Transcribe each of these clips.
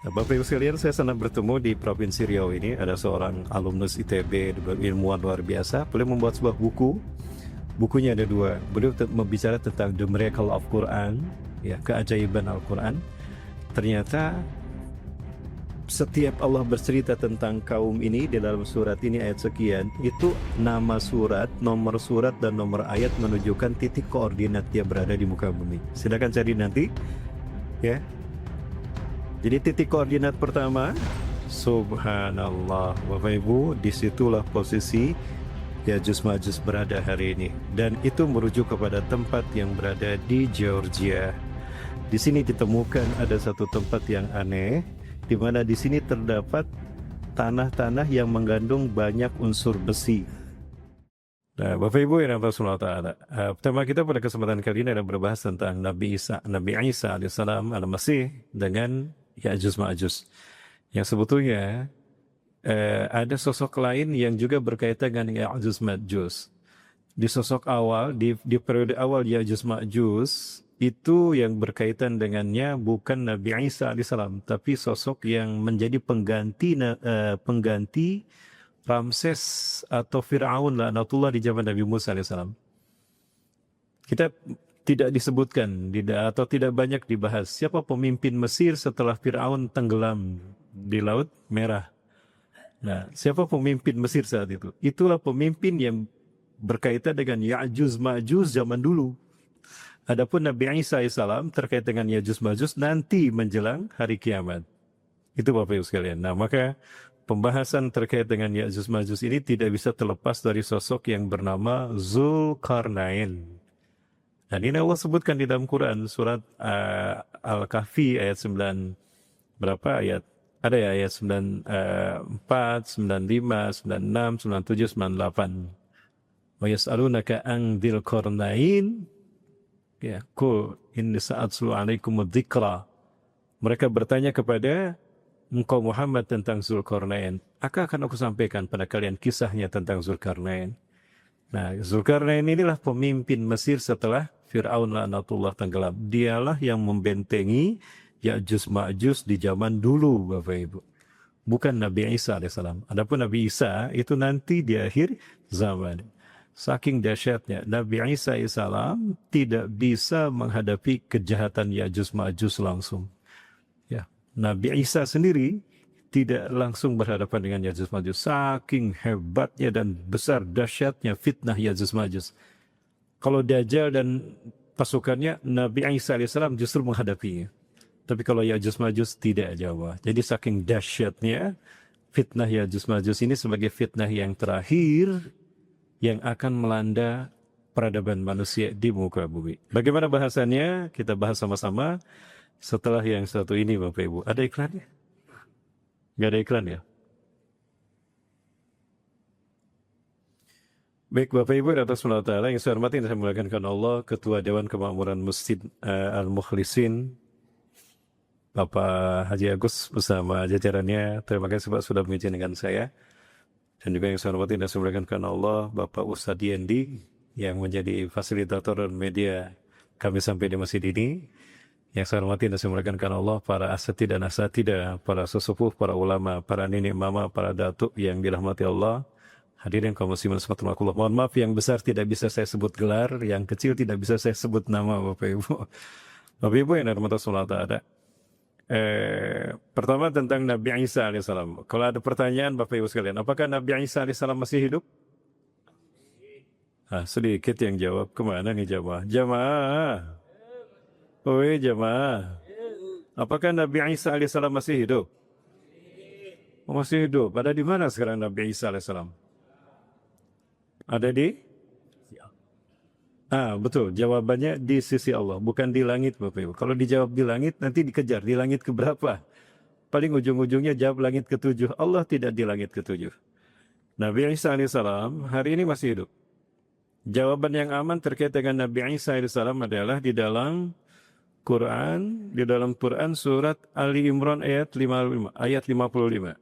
Bapak Ibu sekalian, saya senang bertemu di Provinsi Riau ini. Ada seorang alumnus ITB, ilmuwan luar biasa. Beliau membuat sebuah buku. Bukunya ada dua. Beliau membicara tentang The Miracle of Quran, ya, keajaiban Al-Quran. Ternyata setiap Allah bercerita tentang kaum ini di dalam surat ini ayat sekian, itu nama surat, nomor surat, dan nomor ayat menunjukkan titik koordinat dia berada di muka bumi. Silakan cari nanti, ya. Jadi titik koordinat pertama, subhanallah, Bapak Ibu, disitulah posisi Ya'juj Ma'juj berada hari ini. Dan itu merujuk kepada tempat yang berada di Georgia. Di sini ditemukan ada satu tempat yang aneh, di mana di sini terdapat tanah-tanah yang mengandung banyak unsur besi. Nah, Bapak Ibu yang Rasulullah Ta'ala, pertama kita pada kesempatan kali ini adalah berbahas tentang Nabi Isa alaihissalam al-Masih dengan Ya'juj Ma'juj. Yang sebetulnya ada sosok lain yang juga berkaitan dengan Ya'juj Ma'juj. Di sosok awal, di periode awal Ya'juj Ma'juj, itu yang berkaitan dengannya bukan Nabi Isa alaihissalam, tapi sosok yang menjadi pengganti Ramses atau Fir'aun laknatullah di zaman Nabi Musa alaihissalam. Kita tidak disebutkan atau tidak banyak dibahas siapa pemimpin Mesir setelah Fir'aun tenggelam di Laut Merah. Nah, siapa pemimpin Mesir saat itu? Itulah pemimpin yang berkaitan dengan Ya'juj Ma'juj zaman dulu. Adapun Nabi Isa alaihissalam terkait dengan Ya'juj Ma'juj nanti menjelang hari kiamat. Itu Bapak Ibu sekalian. Nah, maka pembahasan terkait dengan Ya'juj Ma'juj ini tidak bisa terlepas dari sosok yang bernama Zulkarnain. Dan ini Allah sebutkan di dalam Quran surat Al-Kahfi ayat 9 berapa ayat? Ada ya ayat 94, 95, 96, 97, 98. Wa yas'alunaka an dzil qarnain ya qul inni sa'atlu 'alaikum dzikra. Mereka bertanya kepada engkau Muhammad tentang Zulkarnain. Akan aku sampaikan pada kalian kisahnya tentang Zulkarnain. Nah, Zulkarnain inilah pemimpin Mesir setelah Fir'aun laknatullah tenggelam. Dialah yang membentengi Ya'juj Ma'juj di zaman dulu, Bapak Ibu. Bukan Nabi Isa alaihissalam. Adapun Nabi Isa itu nanti di akhir zaman. Saking dahsyatnya, Nabi Isa alaihissalam tidak bisa menghadapi kejahatan Ya'juj Ma'juj langsung. Ya, Nabi Isa sendiri tidak langsung berhadapan dengan Ya'juj Ma'juj. Saking hebatnya dan besar dahsyatnya fitnah Ya'juj Ma'juj. Kalau Dajjal dan pasukannya, Nabi Isa alaihissalam justru menghadapinya. Tapi kalau Ya'juj Ma'juj tidak jawab. Jadi saking dahsyatnya fitnah Ya'juj Ma'juj ini sebagai fitnah yang terakhir yang akan melanda peradaban manusia di muka bumi. Bagaimana bahasannya? Kita bahas sama-sama setelah yang satu ini, Bapak Ibu. Ada iklannya? Nggak ada iklan ya? Baik Bapak Ibu atas Allah Ta'ala yang saya hormati dan saya muliakan Allah, Ketua Dewan Kemakmuran Masjid Al-Mukhlisin, Bapak Haji Agus bersama jajarannya. Terima kasih Pak sudah mengizinkan saya. Dan juga yang saya hormati dan saya muliakan Allah, Bapak Ustadz Yendi yang menjadi fasilitator dan media kami sampai di masjid ini. Yang saya hormati dan saya muliakan Allah, para asatidz dan asatidah, para sesepuh, para ulama, para nenek mama, para datuk yang dirahmati Allah. Hadirin kaum muslimin rahimakumullah. Mohon maaf yang besar tidak bisa saya sebut gelar, yang kecil tidak bisa saya sebut nama Bapak Ibu. Bapak Ibu yang dirahmati Allah Ta'ala. Pertama tentang Nabi Isa alaihissalam. Kalau ada pertanyaan Bapak Ibu sekalian, apakah Nabi Isa alaihissalam masih hidup? Sedikit yang jawab. Kemana nih jamaah? Jamaah. Oi jamaah. Apakah Nabi Isa alaihissalam masih hidup? Masih hidup. Ada di mana sekarang Nabi Isa alaihissalam? Ada di? Betul. Jawabannya di sisi Allah, bukan di langit, Bapak Ibu. Kalau dijawab di langit, nanti dikejar. Di langit keberapa? Paling ujung-ujungnya jawab langit ke-7. Allah tidak di langit ke-7. Nabi Isa alaihissalam hari ini masih hidup. Jawaban yang aman terkait dengan Nabi Isa alaihissalam adalah di dalam Quran surat Ali Imran ayat 55, ayat 55.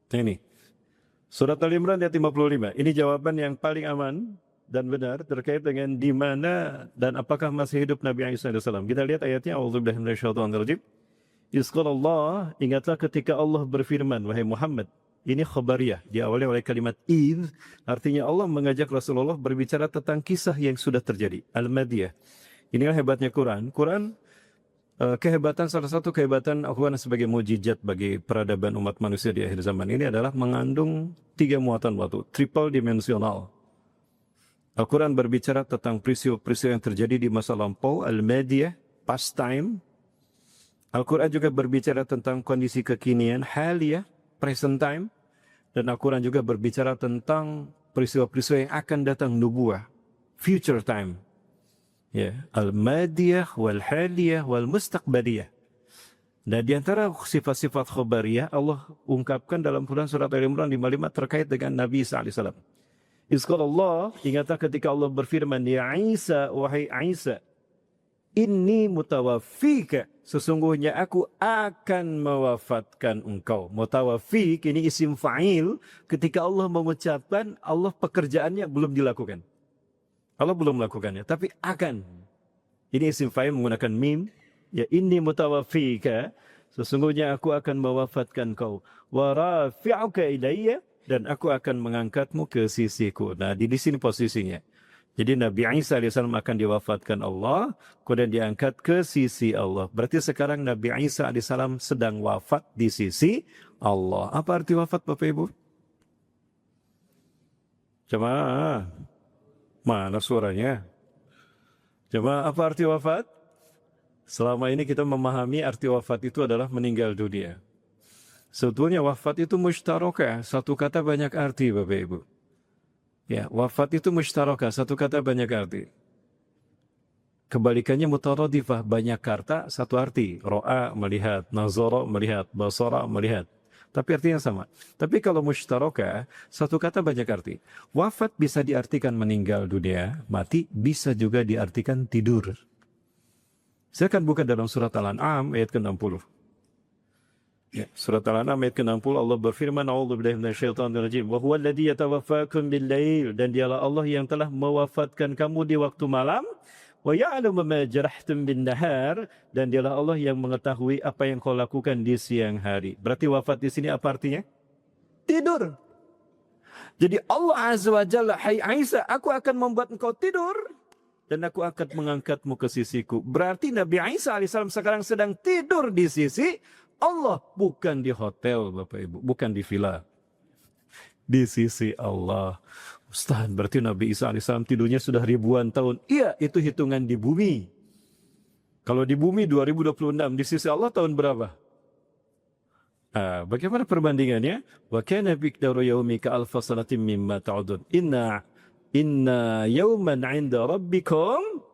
Ini surat Ali Imran ayat 55. Ini jawaban yang paling aman dan benar terkait dengan di mana dan apakah masih hidup Nabi Isa AS. Kita lihat ayatnya, A'udzubillahi minasyaitonirrajim. Allah, ingatlah ketika Allah berfirman, wahai Muhammad. Ini khabariyah, diawali oleh kalimat idh, artinya Allah mengajak Rasulullah berbicara tentang kisah yang sudah terjadi. Al-Madiyah. Inilah hebatnya Quran. Kehebatan, salah satu kehebatan Al-Quran sebagai mujizat bagi peradaban umat manusia di akhir zaman ini adalah mengandung 3 muatan waktu, triple dimensional. Al-Quran berbicara tentang peristiwa-peristiwa yang terjadi di masa lampau, al-madiyah, past time. Al-Quran juga berbicara tentang kondisi kekinian, haliyah, present time. Dan Al-Quran juga berbicara tentang peristiwa-peristiwa yang akan datang, nubuah, future time. Ya, al-madiyah, wal-haliyah, wal-mustaqbaliyah. Dan di antara sifat-sifat khabariyah Allah ungkapkan dalam Quran surat Al-Imran 55 terkait dengan Nabi Isa AS. Allah, ingatlah ketika Allah berfirman, ya Isa, wahai Isa, inni mutawaffika, sesungguhnya aku akan mewafatkan engkau. Mutawaffik ini isim fa'il, ketika Allah mengucapkan, Allah pekerjaannya belum dilakukan. Allah belum melakukannya, tapi akan. Ini isim fa'il menggunakan mim. Ya inni mutawaffika, sesungguhnya aku akan mewafatkan kau. Wa rafi'uka ilayya, dan aku akan mengangkatmu ke sisiku. Nah, di sini posisinya. Jadi Nabi Isa AS akan diwafatkan Allah, kemudian diangkat ke sisi Allah. Berarti sekarang Nabi Isa AS sedang wafat di sisi Allah. Apa arti wafat Bapak Ibu? Jemaah. Mana suaranya? Coba apa arti wafat? Selama ini kita memahami arti wafat itu adalah meninggal dunia. Sebetulnya wafat itu mushtarakah, satu kata banyak arti Bapak Ibu. Ya, wafat itu mushtarakah, satu kata banyak arti. Kebalikannya mutaradifah, banyak kata, satu arti. Ro'a melihat, nazara melihat, basara melihat. Tapi artinya sama. Tapi kalau mushtarakah, satu kata banyak arti. Wafat bisa diartikan meninggal dunia, mati bisa juga diartikan tidur. Saya akan buka dalam surat Al-An'am ayat ke-60. Ya, surat Al-An'am ayat ke-60 Allah berfirman, A'udzubillahi minasyaitonirrajim, wa huwal ladzi yatawaffakum bil-lail, dan dialah Allah yang telah mewafatkan kamu di waktu malam. Wa ya'lamu ma jarahtum bin-nahar, dan dialah Allah yang mengetahui apa yang kau lakukan di siang hari. Berarti wafat di sini apa artinya? Tidur. Jadi Allah Azza wa Jalla, hai Isa, aku akan membuat engkau tidur dan aku akan mengangkatmu ke sisiku. Berarti Nabi Isa alaihissalam sekarang sedang tidur di sisi Allah, bukan di hotel Bapak Ibu, bukan di villa. Di sisi Allah. Ustaz, berarti Nabi Isa AS tidurnya sudah ribuan tahun. Iya, itu hitungan di bumi. Kalau di bumi 2026, di sisi Allah tahun berapa? Bagaimana perbandingannya? Wa kana biqdaru yaumika alfa sanatin mimma ta'udun. Inna yawman 'inda rabbikum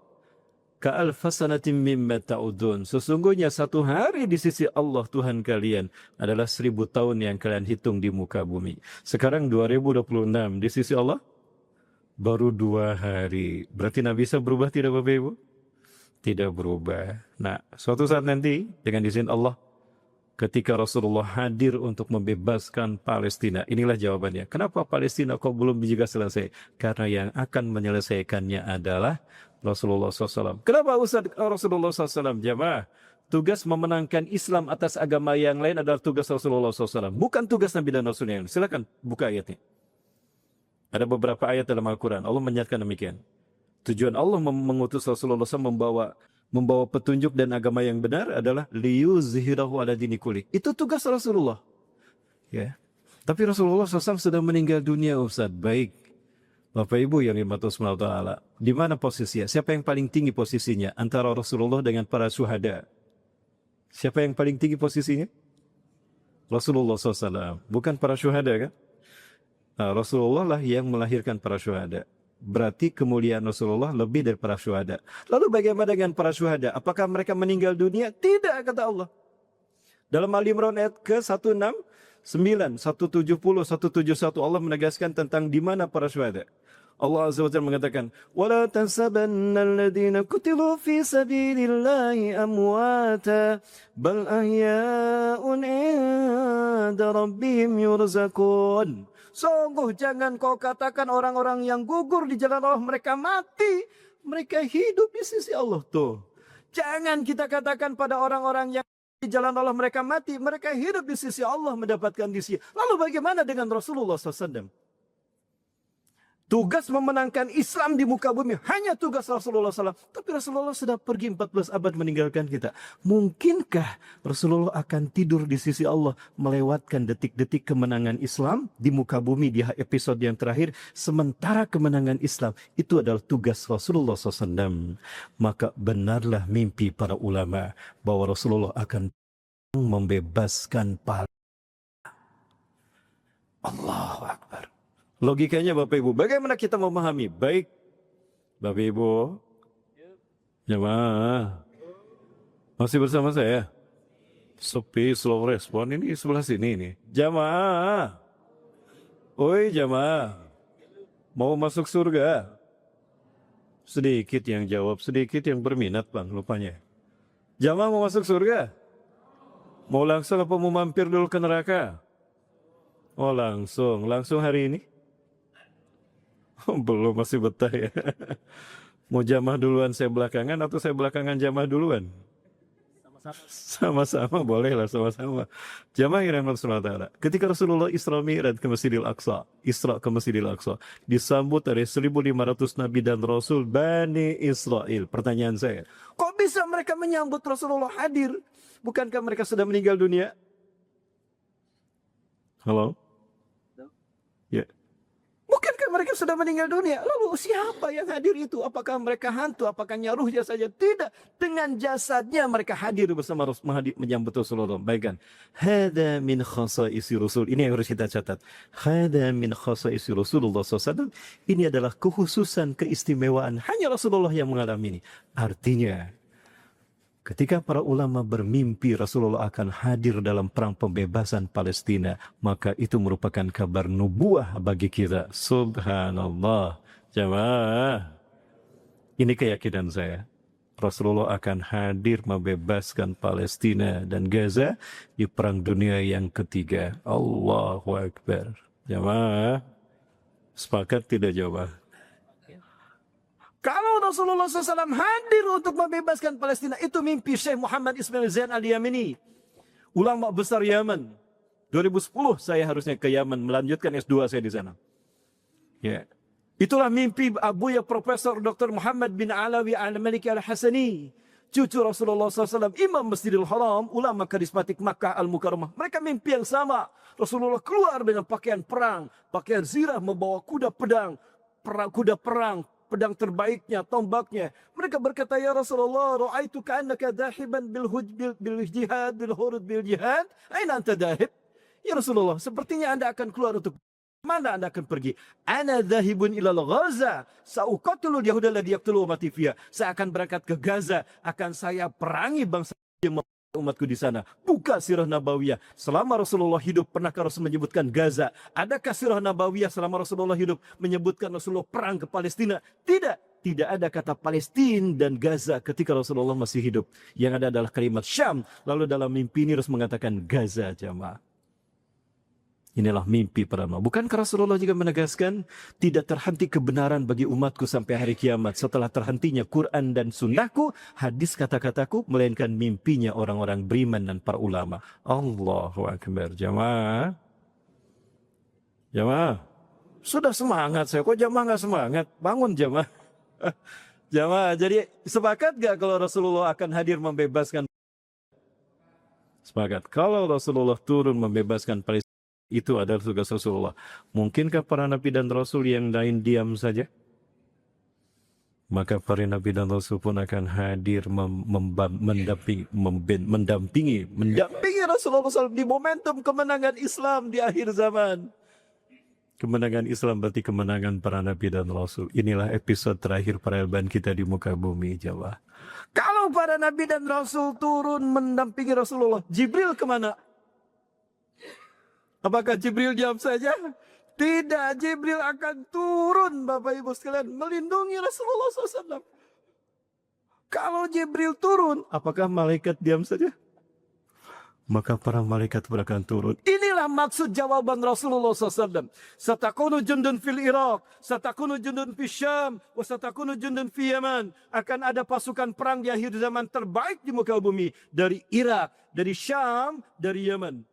ka alfa sanatin mimma ta'udun. Sesungguhnya satu hari di sisi Allah Tuhan kalian adalah 1000 tahun yang kalian hitung di muka bumi. Sekarang 2026 di sisi Allah baru 2 hari. Berarti Nabi Isa berubah tidak Bapak Ibu? Tidak berubah. Nah, suatu saat nanti dengan izin Allah, ketika Rasulullah hadir untuk membebaskan Palestina, inilah jawabannya. Kenapa Palestina kok belum juga selesai? Karena yang akan menyelesaikannya adalah Rasulullah SAW. Kenapa Ustaz Rasulullah SAW? Jamaah, tugas memenangkan Islam atas agama yang lain adalah tugas Rasulullah SAW. Bukan tugas Nabi dan Rasul yang lain. Silakan buka ayatnya. Ada beberapa ayat dalam Al-Quran. Allah menyatakan demikian. Tujuan Allah mengutus Rasulullah SAW membawa petunjuk dan agama yang benar adalah liyuzhirahu ala dini kulli. Itu tugas Rasulullah. Ya. Tapi Rasulullah SAW sudah meninggal dunia, Ustaz. Baik. Bapak Ibu yang dirahmati Allah Ta'ala, di mana posisinya? Siapa yang paling tinggi posisinya antara Rasulullah dengan para syuhada? Siapa yang paling tinggi posisinya? Rasulullah SAW. Bukan para syuhada kan? Nah, Rasulullah lah yang melahirkan para syuhada. Berarti kemuliaan Rasulullah lebih dari para syuhada. Lalu bagaimana dengan para syuhada? Apakah mereka meninggal dunia? Tidak, kata Allah. Dalam Al-Imran ayat ke-169, 170, 171 Allah menegaskan tentang di mana para syuhada. Allah Azza wa Jalla mengatakan, "Wala tasabanna alladziina qutilu fi sabilillahi amwata, bal ahyaa'un 'inda rabbihim yurzaqun." Sungguh jangan kau katakan orang-orang yang gugur di jalan Allah mereka mati. Mereka hidup di sisi Allah tuh. Jangan kita katakan pada orang-orang yang di jalan Allah mereka mati. Mereka hidup di sisi Allah mendapatkan diisi. Lalu bagaimana dengan Rasulullah SAW? Tugas memenangkan Islam di muka bumi hanya tugas Rasulullah SAW. Tapi Rasulullah sudah pergi 14 abad meninggalkan kita. Mungkinkah Rasulullah akan tidur di sisi Allah melewatkan detik-detik kemenangan Islam di muka bumi di episode yang terakhir? Sementara kemenangan Islam itu adalah tugas Rasulullah SAW. Maka benarlah mimpi para ulama bahwa Rasulullah akan membebaskan Palestina. Allahu Akbar. Logikanya Bapak Ibu, bagaimana kita memahami? Baik, Bapak Ibu, jamaah, masih bersama saya? Sepi, slow respon, ini sebelah sini nih. Jamaah, oi jamaah, mau masuk surga? Sedikit yang jawab, sedikit yang berminat bang, lupanya. Jamaah mau masuk surga? Mau langsung apa mau mampir dulu ke neraka? Oh langsung hari ini? Belum, masih betah ya. Mau jamaah duluan saya belakangan atau saya belakangan jamaah duluan? Sama-sama boleh lah, sama-sama. Jamaah yang rahmatullah. Ketika Rasulullah Isra Mi'raj ke Masjidil Aqsa, Isra ke Masjidil Aqsa, disambut oleh 1.500 nabi dan rasul Bani Israel. Pertanyaan saya, kok bisa mereka menyambut Rasulullah hadir? Bukankah mereka sudah meninggal dunia? Halo? Ya. Bukankah mereka sudah meninggal dunia? Lalu siapa yang hadir itu? Apakah mereka hantu? Apakah nyaruhnya saja? Tidak. Dengan jasadnya mereka hadir bersama menyambut Rasulullah. Baikkan. Hada min khasaisi Rasul. Ini yang harus kita catat. Hada min khasaisi Rasulullah SAW. Ini adalah kekhususan, keistimewaan. Hanya Rasulullah yang mengalami ini. Artinya, ketika para ulama bermimpi Rasulullah akan hadir dalam perang pembebasan Palestina, maka itu merupakan kabar nubuah bagi kita. Subhanallah. Jamaah, ini keyakinan saya. Rasulullah akan hadir membebaskan Palestina dan Gaza di perang dunia yang ketiga. Allahu Akbar. Jamaah, sepakat tidak jawab? Kalau Rasulullah SAW hadir untuk membebaskan Palestina, itu mimpi Syekh Muhammad Ismail Zain Al-Yamini, ulama besar Yaman. 2010 saya harusnya ke Yaman melanjutkan S2 saya di sana. Ya. Itulah mimpi Abuya Profesor Dr. Muhammad bin Alawi Al-Maliki Al-Hasani, cucu Rasulullah SAW, Imam Masjidil Haram, ulama karismatik Makkah Al-Mukarramah. Mereka mimpi yang sama. Rasulullah keluar dengan pakaian perang, pakaian zirah, membawa kuda pedang, pedang terbaiknya, tombaknya. Mereka berkata, ya Rasulullah, ra'aitu ka'annaka dahiban bil jihad, bil hurud bil jihad. Aina anta dahib? Ya Rasulullah, sepertinya Anda akan keluar untuk mana Anda akan pergi? Ana dhahibun ilal Gaza, sa'uqatilul yahuda alladhi yaqtulu ummati fiyah. Saya akan berangkat ke Gaza, akan saya perangi bangsa yang umatku di sana. Buka sirah nabawiyah. Selama Rasulullah hidup, pernahkah Rasul menyebutkan Gaza? Adakah sirah nabawiyah selama Rasulullah hidup menyebutkan Rasulullah perang ke Palestina? Tidak. Tidak ada kata Palestina dan Gaza ketika Rasulullah masih hidup. Yang ada adalah kalimat Syam. Lalu dalam mimpi ini Rasul mengatakan Gaza, jamaah. Inilah mimpi para ulama. Bukankah Rasulullah juga menegaskan tidak terhenti kebenaran bagi umatku sampai hari kiamat setelah terhentinya Quran dan sunnahku, hadis kata-kataku, melainkan mimpinya orang-orang beriman dan para ulama. Allahu Akbar. Jamaah. Jamaah. Sudah semangat saya. Kok jamaah nggak semangat? Bangun jamaah. Jamaah. Jadi sepakat gak kalau Rasulullah akan hadir membebaskan? Sepakat. Kalau Rasulullah turun membebaskan Palestina, itu adalah tugas Rasulullah. Mungkinkah para nabi dan rasul yang lain diam saja? Maka para nabi dan rasul pun akan hadir mendampingi Rasulullah SAW di momentum kemenangan Islam di akhir zaman. Kemenangan Islam berarti kemenangan para nabi dan rasul. Inilah episode terakhir perhelban kita di muka bumi, Jawa. Kalau para nabi dan rasul turun mendampingi Rasulullah, Jibril kemana? Apakah Jibril diam saja? Tidak, Jibril akan turun, Bapak Ibu sekalian, melindungi Rasulullah SAW. Kalau Jibril turun, apakah malaikat diam saja? maka para malaikat pun akan turun. Inilah maksud jawaban Rasulullah SAW. Satakunu jundun fil Iraq, satakunu jundun fil Syam, wa satakunu jundun fil Yaman. Akan ada pasukan perang di akhir zaman terbaik di muka bumi. Dari Irak, dari Syam, dari Yaman.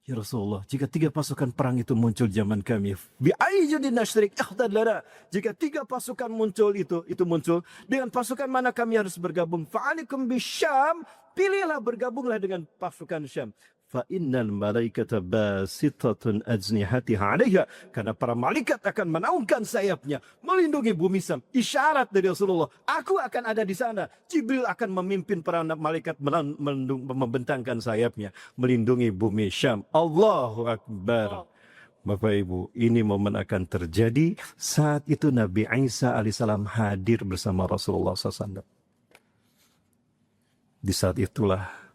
Ya Rasulullah, jika 3 pasukan perang itu muncul zaman kami, bi'ayyudin nashrik ihtad lana. Jika 3 pasukan muncul itu muncul, dengan pasukan mana kami harus bergabung? Fa'alikum bisyam, pilihlah bergabunglah dengan pasukan Syam. Fa innal malaikata basitatun ajnihatiha 'alaiha, karena para malaikat akan menaungkan sayapnya melindungi bumi Syam. Isyarat dari Rasulullah, aku akan ada di sana. Jibril akan memimpin para malaikat membentangkan sayapnya melindungi bumi Syam. Allahu akbar. Bapak Ibu, ini momen akan terjadi saat itu Nabi Isa alaihissalam hadir bersama Rasulullah SAW. Di saat itulah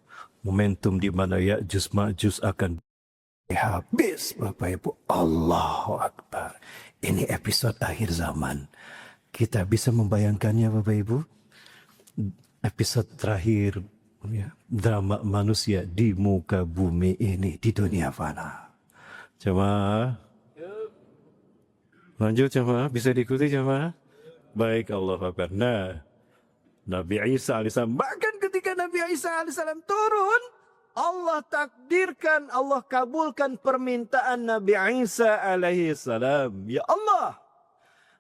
momentum di mana Ya'juj Ma'juj akan habis, Bapak Ibu. Allahu Akbar. Ini episode akhir zaman. Kita bisa membayangkannya, Bapak Ibu. Episode terakhir ya, drama manusia di muka bumi ini, di dunia fana. Jemaah. Lanjut jemaah, bisa diikuti jemaah? Baik, Allah Akbar. Nah, Nabi Isa alaihissalam, bahkan ketika Nabi Isa alaihissalam turun, Allah takdirkan, Allah kabulkan permintaan Nabi Isa alaihissalam. Ya Allah,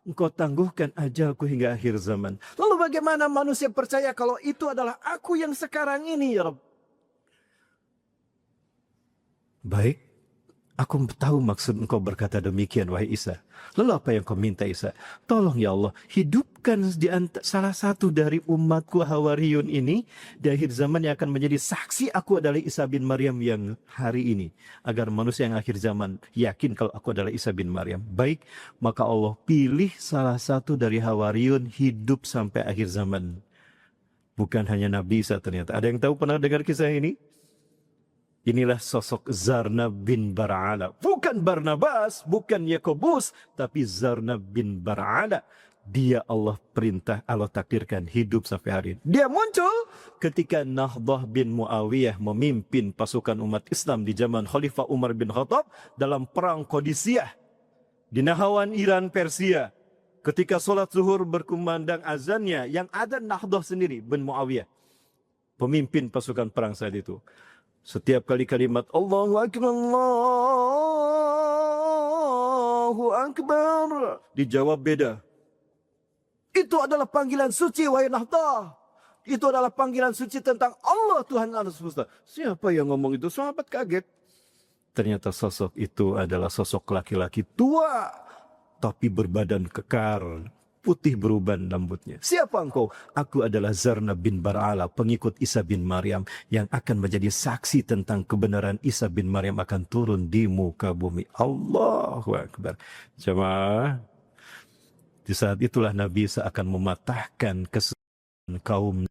Engkau tangguhkan ajalku hingga akhir zaman. Lalu bagaimana manusia percaya kalau itu adalah aku yang sekarang ini, ya Rabb? Baik, aku tahu maksud Engkau berkata demikian, wahai Isa. Lalu apa yang kau minta, Isa? Tolong ya Allah, hidupkan salah satu dari umatku Hawariyun ini di akhir zaman yang akan menjadi saksi aku adalah Isa bin Maryam yang hari ini. Agar manusia yang akhir zaman yakin kalau aku adalah Isa bin Maryam. Baik, maka Allah pilih salah satu dari Hawariyun hidup sampai akhir zaman. Bukan hanya Nabi Isa ternyata. Ada yang tahu, pernah dengar kisah ini? Inilah sosok Zarnab bin Bar'ala. Bukan Barnabas, bukan Yakobus, tapi Zarnab bin Bar'ala. Dia Allah perintah, Allah takdirkan hidup sampai hari ini. Dia muncul ketika Nahdah bin Muawiyah memimpin pasukan umat Islam di zaman Khalifah Umar bin Khattab dalam perang Qadisiyah di Nahawan, Iran, Persia. Ketika solat zuhur berkumandang azannya, yang ada Nahdah sendiri bin Muawiyah, pemimpin pasukan perang saat itu. Setiap kali kalimat Allahu Akbar, Allahu Akbar dijawab beda. Itu adalah panggilan suci, wahai Nahdah. Itu adalah panggilan suci tentang Allah, Tuhan alam semesta. Siapa yang ngomong itu? Sahabat kaget. Ternyata sosok itu adalah sosok laki-laki tua, tapi berbadan kekar, putih beruban rambutnya. Siapa engkau? Aku adalah Zarnab bin Bar'ala, pengikut Isa bin Maryam, yang akan menjadi saksi tentang kebenaran Isa bin Maryam akan turun di muka bumi. Allahu Akbar. Jemaah, di saat itulah Nabi Isa akan mematahkan kesesatan kaum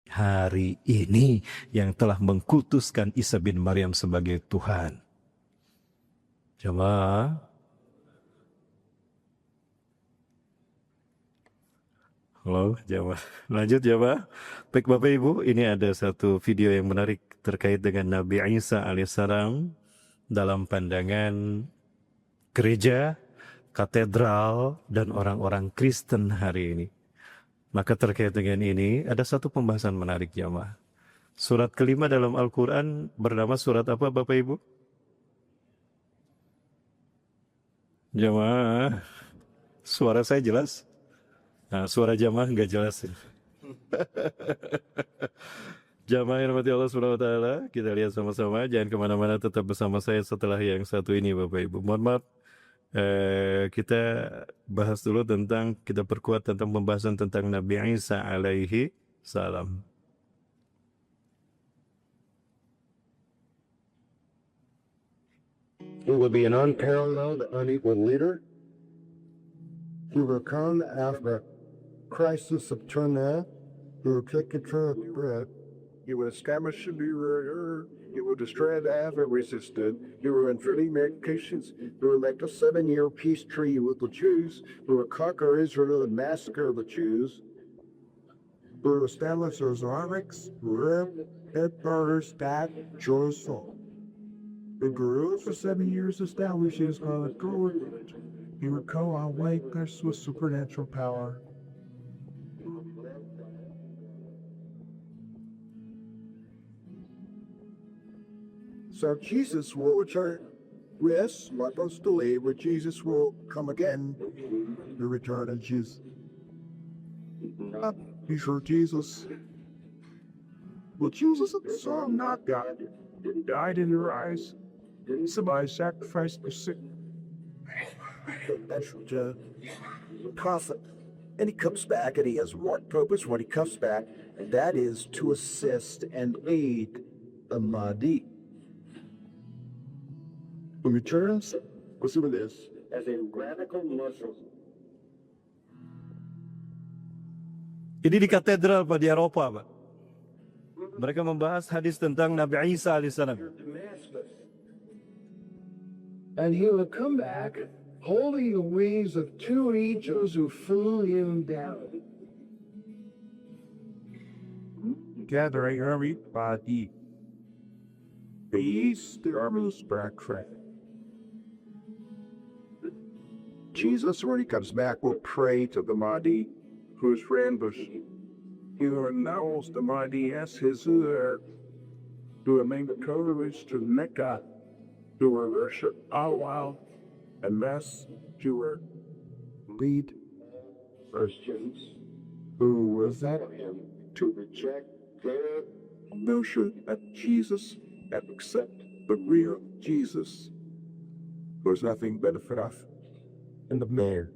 hari ini yang telah mengkultuskan Isa bin Maryam sebagai Tuhan. Jemaah, halo, jamaah. Lanjut jamaah. Baik Bapak Ibu, ini ada satu video yang menarik terkait dengan Nabi Isa alaihissalam dalam pandangan gereja, katedral, dan orang-orang Kristen hari ini. Maka terkait dengan ini, ada satu pembahasan menarik jamaah. Surat kelima dalam Al-Quran bernama surat apa Bapak Ibu? Jamaah, suara saya jelas? Nah, suara jamaah nggak jelas. Jamaah yang rahmati Allah Subhanahu wa taala, kita lihat sama-sama, jangan kemana-mana, tetap bersama saya setelah yang satu ini Bapak Ibu. Mohon maaf, kita bahas dulu tentang, kita perkuat tentang pembahasan tentang Nabi Isa alaihi salam. He will be an unparalleled, unequal leader. He will come after crisis of turmoil. He will take control of the bread. He will establish a new order. He will destroy the ever resisted. He will unfriendly medications. He will make a 7-year peace treaty with the Jews. He will conquer Israel and massacre the Jews. who established those Armics, Rem, headquarters, that Jerusalem. The guerrillas for 7 years established his government. He would come on weakness with supernatural power. So Jesus will return. Yes, not most delayed, but Jesus will come again. The return of Jesus. Be sure Jesus. Well, Jesus saw not God. Died in your eyes. Somebody sacrificed for sin. That's the prophet. And he comes back and he has one purpose when he comes back, and that is to assist and aid the Mahdi. When he returns, listen to this, as a radical Muslim. Ini di katedral Pak di Eropa Pak. Mereka membahas hadis tentang Nabi Isa alaihissalam. And he will come back holding the wings of two angels who flew him down. Gathering everybody. Peace, the armies backtrack. Jesus, when he comes back, will pray to the Mahdi, whose ambush. He announce the Mahdi as his heir, to make the pilgrimage to Mecca, to worship Allah, and mass to lead Christians who was at him to reject their notion of Jesus and accept the real Jesus. There's nothing benefit us in the man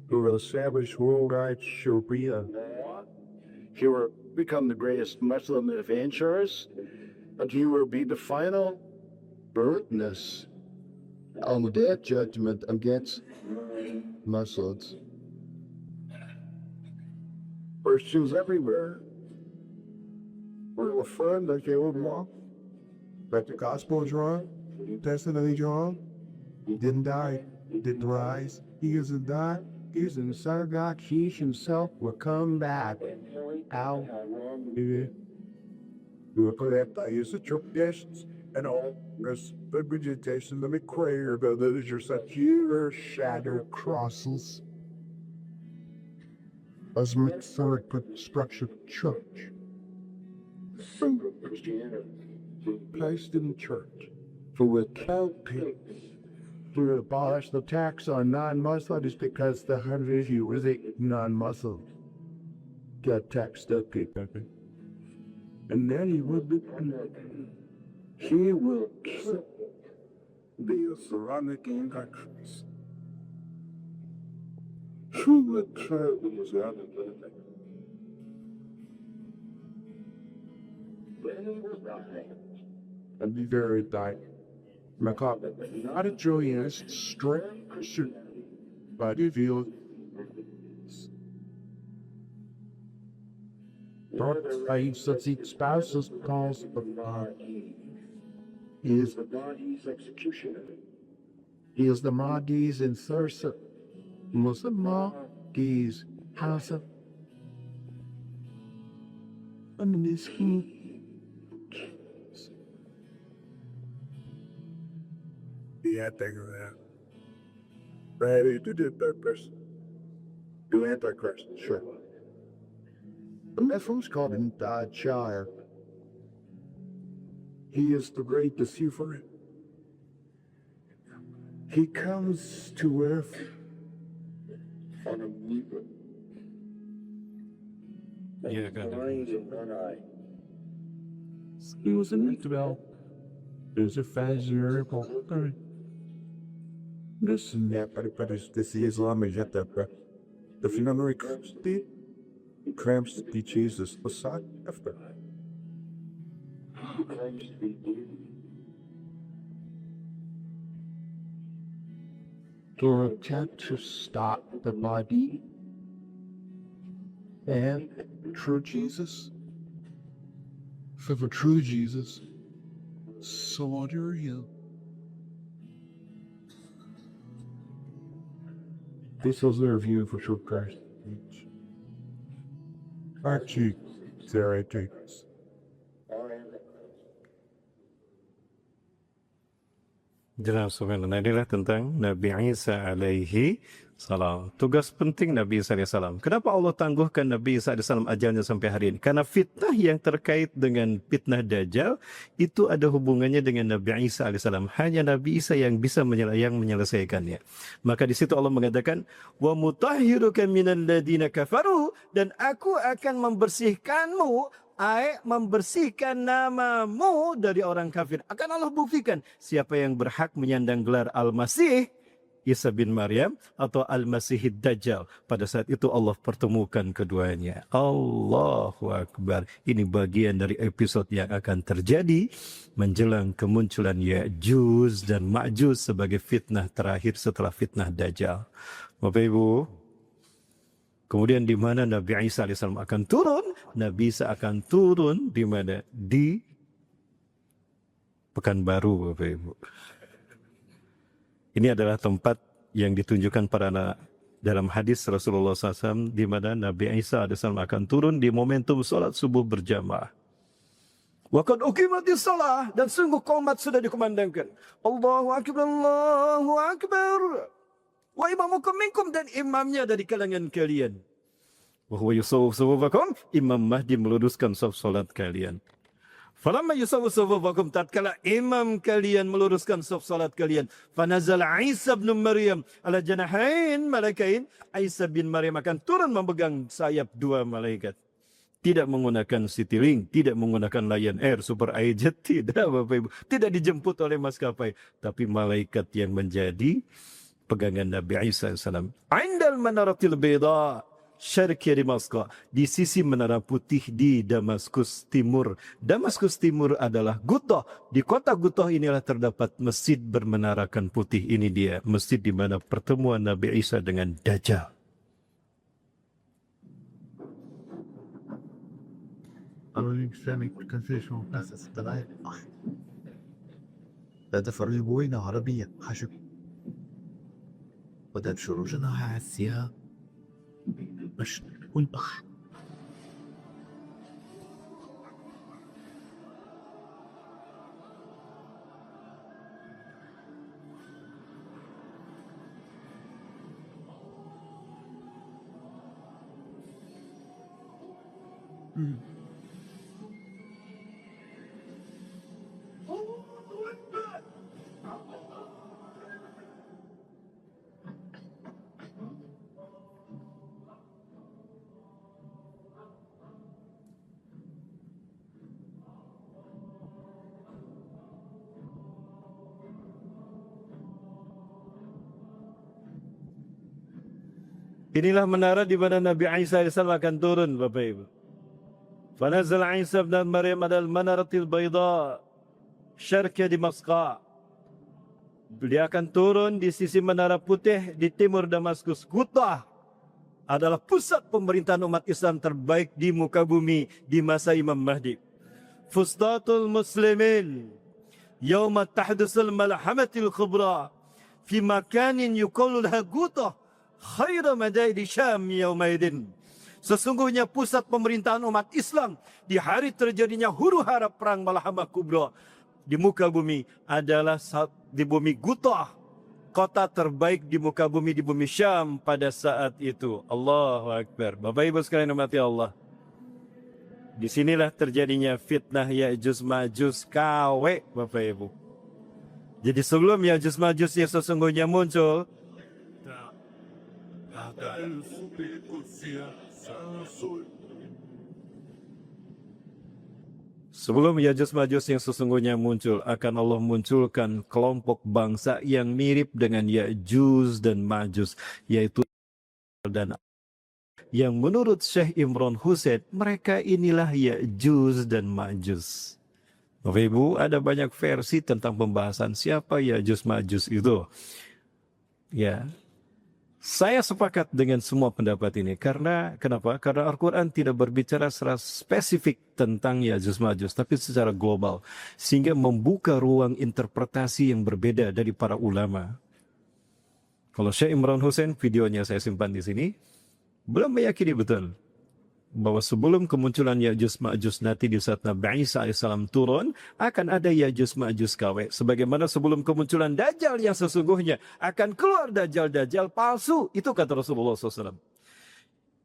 who will establish worldwide Sharia. He will become the greatest Muslim evangelist, and he will be the final witness on the day of judgment against Muslims. Christians everywhere will affirm that they were wrong, that the gospel is wrong, the Testament is wrong. He didn't die, he didn't rise, he isn't died, he is in the Son of God, he himself will come back. How? You will collect the use of traditions and all this the vegetation of the prayer, but those are such your shadow crosses. As methodic construction church. Christianity placed in the church for without pigs. To abolish the tax on non-Muslims because the hundred you was a non-Muslim. Got taxed up people. And then he will be he will be a Quranic Antichrist. Who would try was out of the and be very dying. Macabre. Not a joyous, straight Christian, but revealed. Dark face that the spouses calls the Mahdi. He is the Mahdi's executioner. He is the Mahdi's enforcer. Muslim Mahdi's house of. And this he. The Antichrist. Ready to do purpose. Do Antichrist, sure. The Muslims called him Dajjal. He is the great deceiver. He comes to earth on a weaver. Iya kan. He was an infidel. There's a fashion this and that, but this Islam is yet that, the phenomenon cramps to be Jesus, the son after. To attempt to stop the body and true Jesus, for the true Jesus, slaughter him. This was the review for True Christ. Archie, heretics. Jelas subhanallah. Inilah tentang Nabi Isa alaihi salam. Tugas penting Nabi Isa alaihi salam. Kenapa Allah tangguhkan Nabi Isa alaihi salam ajalnya sampai hari ini? Karena fitnah yang terkait dengan fitnah Dajjal itu ada hubungannya dengan Nabi Isa alaihi salam. Hanya Nabi Isa yang bisa menyelesaikannya. Maka di situ Allah mengatakan, "Wa mutahhiruka minal ladina kafaru," dan aku akan membersihkanmu, membersihkan namamu dari orang kafir. Akan Allah buktikan siapa yang berhak menyandang gelar Al-Masih Isa bin Maryam atau Al-Masih Dajjal. Pada saat itu Allah pertemukan keduanya. Allahu Akbar. Ini bagian dari episode yang akan terjadi menjelang kemunculan Ya'juj dan Ma'juj sebagai fitnah terakhir setelah fitnah Dajjal. Bapak Ibu, kemudian di mana Nabi Isa AS akan turun? Nabi Isa akan turun di mana? Di Pekanbaru, Bapak Ibu. Ini adalah tempat yang ditunjukkan dalam hadis Rasulullah SAW di mana Nabi Isa AS akan turun di momentum solat subuh berjamaah. Waqad uqimatis shalah, dan sungguh qomat sudah dikumandangkan. Allahu Akbar, Allahu Akbar. Wa imamukum minkum, dan imamnya dari kalangan kalian. Wa huwa yusawwif sufufakum, Imam Mahdi meluruskan saf salat kalian. Falamma yusawwif sufufakum, tatkala imam kalian meluruskan saf salat kalian, fanazala Isa bin Maryam ala janahain malakain, Isa bin Maryam akan turun memegang sayap dua malaikat. Tidak menggunakan Citylink, tidak menggunakan Lion Air, Super iJet, tidak Bapak Ibu. Tidak dijemput oleh maskapai, tapi malaikat yang menjadi pegangan Nabi Isa AS. Indal manaratil bayda syarqi Damaskus, di sisi menara putih di Damaskus Timur. Damaskus Timur adalah Gutoh. Di kota Gutoh inilah terdapat masjid bermenarakan putih. Ini dia masjid di mana pertemuan Nabi Isa dengan Dajjal. لا تفرقوا عربية حشو وتبشروا جناح السياق مش والبخ Inilah menara di mana Nabi Isa AS akan turun, Bapak Ibu. Fanazal Isa bin Maryam adal manaratil bayda syarqi Damaskus. Dia akan turun di sisi menara putih di timur Damaskus. Gutoh adalah pusat pemerintahan umat Islam terbaik di muka bumi di masa Imam Mahdi. Fustatul muslimin yawma tahdusul malhamatil kubra fi makanin yuqalu laha Gutoh khaira madaidi Syam yaumaidin. Sesungguhnya pusat pemerintahan umat Islam di hari terjadinya huru-hara perang Malhamah Kubra di muka bumi adalah di bumi Gutoh, kota terbaik di muka bumi di bumi Syam pada saat itu. Allahu Akbar. Bapak Ibu sekalian umat Allah, di sinilah terjadinya fitnah Ya'juj Ma'juj KW, Bapak Ibu. Jadi sebelum Ya'juj Ma'juj yang sesungguhnya muncul, sebelum Ya'juj Ma'juj yang sesungguhnya muncul, akan Allah munculkan kelompok bangsa yang mirip dengan Ya'juj dan Ma'juj, yaitu dan yang menurut Syekh Imran Hussein, mereka inilah Ya'juj dan Ma'juj. Bapak Ibu, ada banyak versi tentang pembahasan siapa Ya'juj Ma'juj itu. Ya. Saya sepakat dengan semua pendapat ini. Kenapa? Karena Al-Quran tidak berbicara secara spesifik tentang Ya'juj Ma'juj, tapi secara global. Sehingga membuka ruang interpretasi yang berbeda dari para ulama. Kalau Syekh Imran Hussein, videonya saya simpan di sini, belum meyakini betul. bahwa sebelum kemunculan Ya'juj Ma'juj nanti di saat Nabi Isa AS turun, akan ada Ya'juj Ma'juj KW. Sebagaimana sebelum kemunculan Dajjal yang sesungguhnya, akan keluar Dajjal-Dajjal palsu. Itu kata Rasulullah SAW.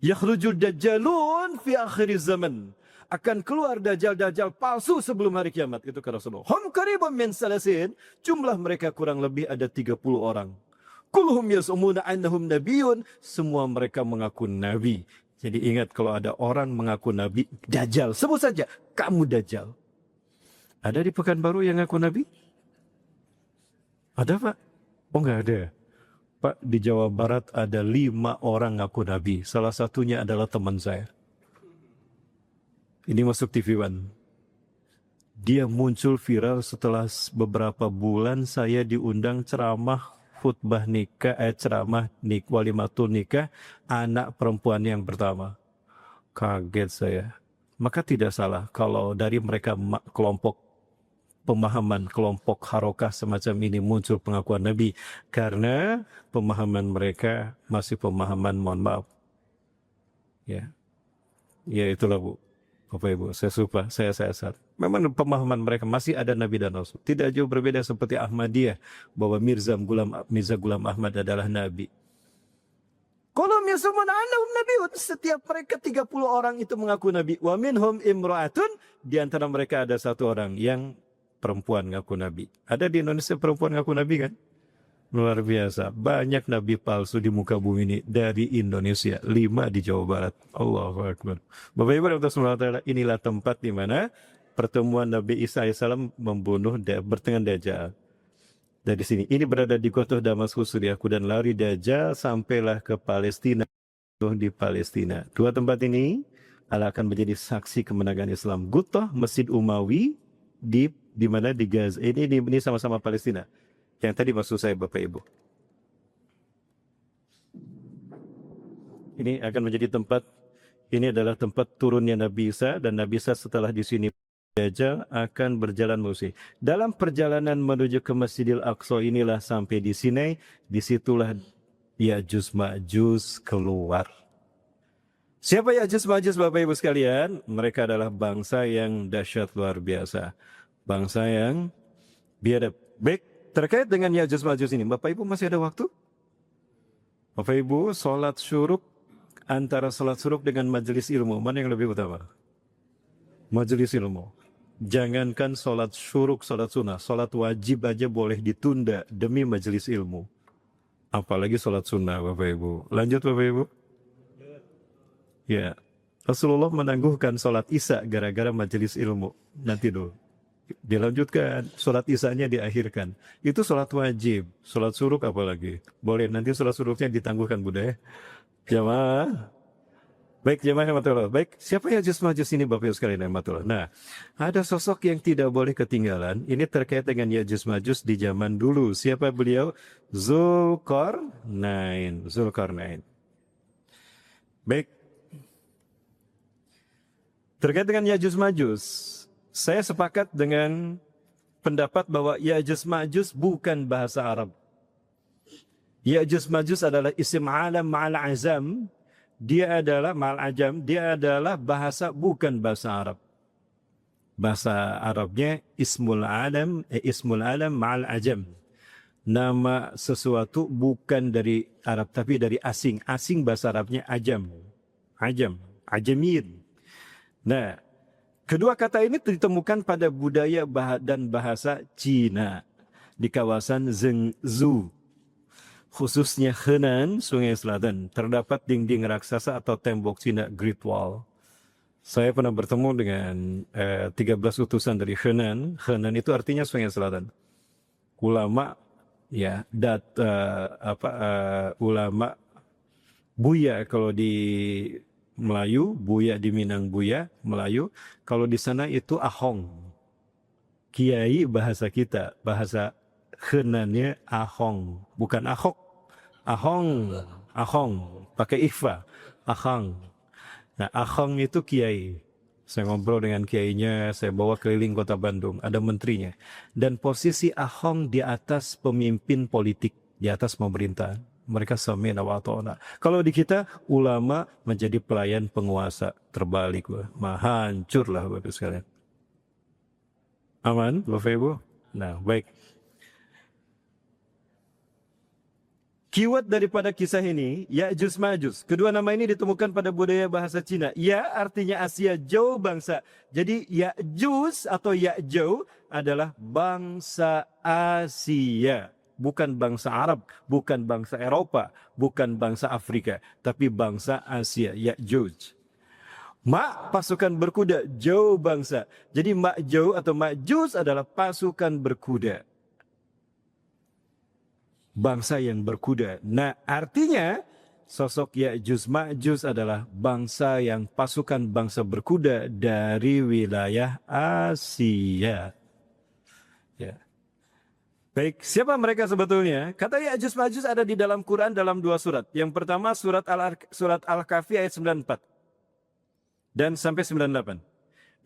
Yakhrujul Dajjalun fi akhir zaman. Akan keluar Dajjal-Dajjal palsu sebelum hari kiamat. Itu kata Rasulullah. Hum qaribun min salasin. Jumlah mereka kurang lebih ada 30 orang. Kulhum yas'umuna annahum nabiyun. Semua mereka mengaku nabi. Jadi ingat kalau ada orang mengaku nabi, Dajjal. Sebut saja, kamu Dajjal. Ada di Pekanbaru yang ngaku nabi? Ada Pak? Oh enggak ada. Pak, di Jawa Barat ada 5 orang ngaku nabi. Salah satunya adalah teman saya. Ini masuk TV One. Dia muncul viral setelah beberapa bulan saya diundang ceramah khutbah nikah, ceramah walimatul nikah anak perempuan yang pertama. Kaget saya. Maka tidak salah kalau dari mereka kelompok pemahaman, kelompok harokah semacam ini muncul pengakuan Nabi. Karena pemahaman mereka masih pemahaman, mohon maaf. Ya, ya itulah Bu. Bapak Ibu, saya sumpah, saya sesat. Memang pemahaman mereka masih ada Nabi dan Rasul. Tidak jauh berbeda seperti Ahmadiyah, bahwa Mirza Ghulam Ahmad adalah Nabi. Qulum yasumun annahum nabiyyun. Setiap mereka 30 orang itu mengaku Nabi. Wa minhum imra'atun. Di antara mereka ada satu orang yang perempuan ngaku Nabi. Ada di Indonesia perempuan ngaku Nabi kan? Luar biasa. Banyak Nabi palsu di muka bumi ini dari Indonesia. 5 di Jawa Barat. Allahu Akbar. Bapak Ibu dan Saudara, inilah tempat di mana pertemuan Nabi Isa AS membunuh bertengah Dajjal. Dari sini. Ini berada di kota Damaskus, Suriaku, dan lari Dajjal sampailah ke Palestina. Di Palestina. 2 tempat ini akan menjadi saksi kemenangan Islam. Gutoh, Masjid Umawi, di mana di Gaza. Ini sama-sama Palestina. Yang tadi maksud saya Bapak Ibu. Ini akan menjadi tempat, ini adalah tempat turunnya Nabi Isa, dan Nabi Isa setelah di sini Dajjal akan berjalan menuju. Dalam perjalanan menuju ke Masjidil Aqsa inilah sampai di Sinai, disitulah Ya'juj Ma'juj keluar. Siapa Ya'juj Ma'juj Bapak Ibu sekalian? Mereka adalah bangsa yang dahsyat luar biasa. Bangsa yang biadab. Baik. Terkait dengan Ya'juj Ma'juj ini, Bapak Ibu masih ada waktu? Bapak Ibu, sholat syuruk, antara sholat syuruk dengan majelis ilmu, mana yang lebih utama? Majelis ilmu. Jangankan sholat syuruk, sholat sunnah, sholat wajib aja boleh ditunda demi majelis ilmu. Apalagi sholat sunnah, Bapak Ibu. Lanjut Bapak Ibu. Ya, Rasulullah menangguhkan sholat isya gara-gara majelis ilmu. Nanti dulu. Dilanjutkan, sholat isanya diakhirkan. Itu sholat wajib, sholat suruk apalagi. Boleh, nanti sholat suruknya ditangguhkan Bunda ya. Jamaah. Baik, jamaah rahmatullah. Baik, siapa Ya'juj Ma'juj ini Bapak Ibu sekalian rahmatullah? Nah, ada sosok yang tidak boleh ketinggalan. Ini terkait dengan Ya'juj Ma'juj di zaman dulu. Siapa beliau? Zulkarnain. Baik. Terkait dengan Ya'juj Ma'juj, saya sepakat dengan pendapat bahwa Ya'juj Ma'juj bukan bahasa Arab. Ya'juj Ma'juj adalah isim alam ma'al azam. Dia adalah ma'al ajam. Dia adalah bahasa bukan bahasa Arab. Bahasa Arabnya ismul alam ma'al ajam. Nama sesuatu bukan dari Arab tapi dari asing. Asing bahasa Arabnya ajam. Ajamiyyin. Nah, kedua kata ini ditemukan pada budaya dan bahasa Cina di kawasan Zhengzhou, khususnya Henan, Sungai Selatan. Terdapat dinding raksasa atau tembok Cina Great Wall. Saya pernah bertemu dengan 13 utusan dari Henan. Henan itu artinya Sungai Selatan. Ulama, ya, ulama Buya kalau di Melayu, Buya di Minang Buya, Melayu. Kalau di sana itu Ahong. Kiai bahasa kita, bahasa Henannya Ahong, bukan Ahok. Ahong, pakai ikhfa, Ahong. Nah, Ahong itu kiai. Saya ngobrol dengan kiainya, saya bawa keliling kota Bandung, ada menterinya. Dan posisi Ahong di atas pemimpin politik, di atas pemerintahan. Mereka sami'na wa ata'na. Kalau di kita ulama menjadi pelayan penguasa, terbalik, hancur lah Bapak sekalian. Aman Bapak Ibu? Nah, baik. Keyword daripada kisah ini, Ya'juj Ma'juj. Kedua nama ini ditemukan pada budaya bahasa Cina. Ya artinya Asia, Jau bangsa. Jadi Ya'juj atau Ya'jau adalah bangsa Asia. Bukan bangsa Arab, bukan bangsa Eropa, bukan bangsa Afrika. Tapi bangsa Asia, Ya'juj. Ma' pasukan berkuda, Jau bangsa. Jadi Ma'jau atau Ma'juj adalah pasukan berkuda. Bangsa yang berkuda. Nah, artinya sosok Ya'juj Ma'juj adalah bangsa yang pasukan bangsa berkuda dari wilayah Asia. Ya. Baik, siapa mereka sebetulnya? Kata Ya'juj Ma'juj ada di dalam Quran dalam 2 surat. Yang pertama surat Al-Kahfi ayat 94 dan sampai 98.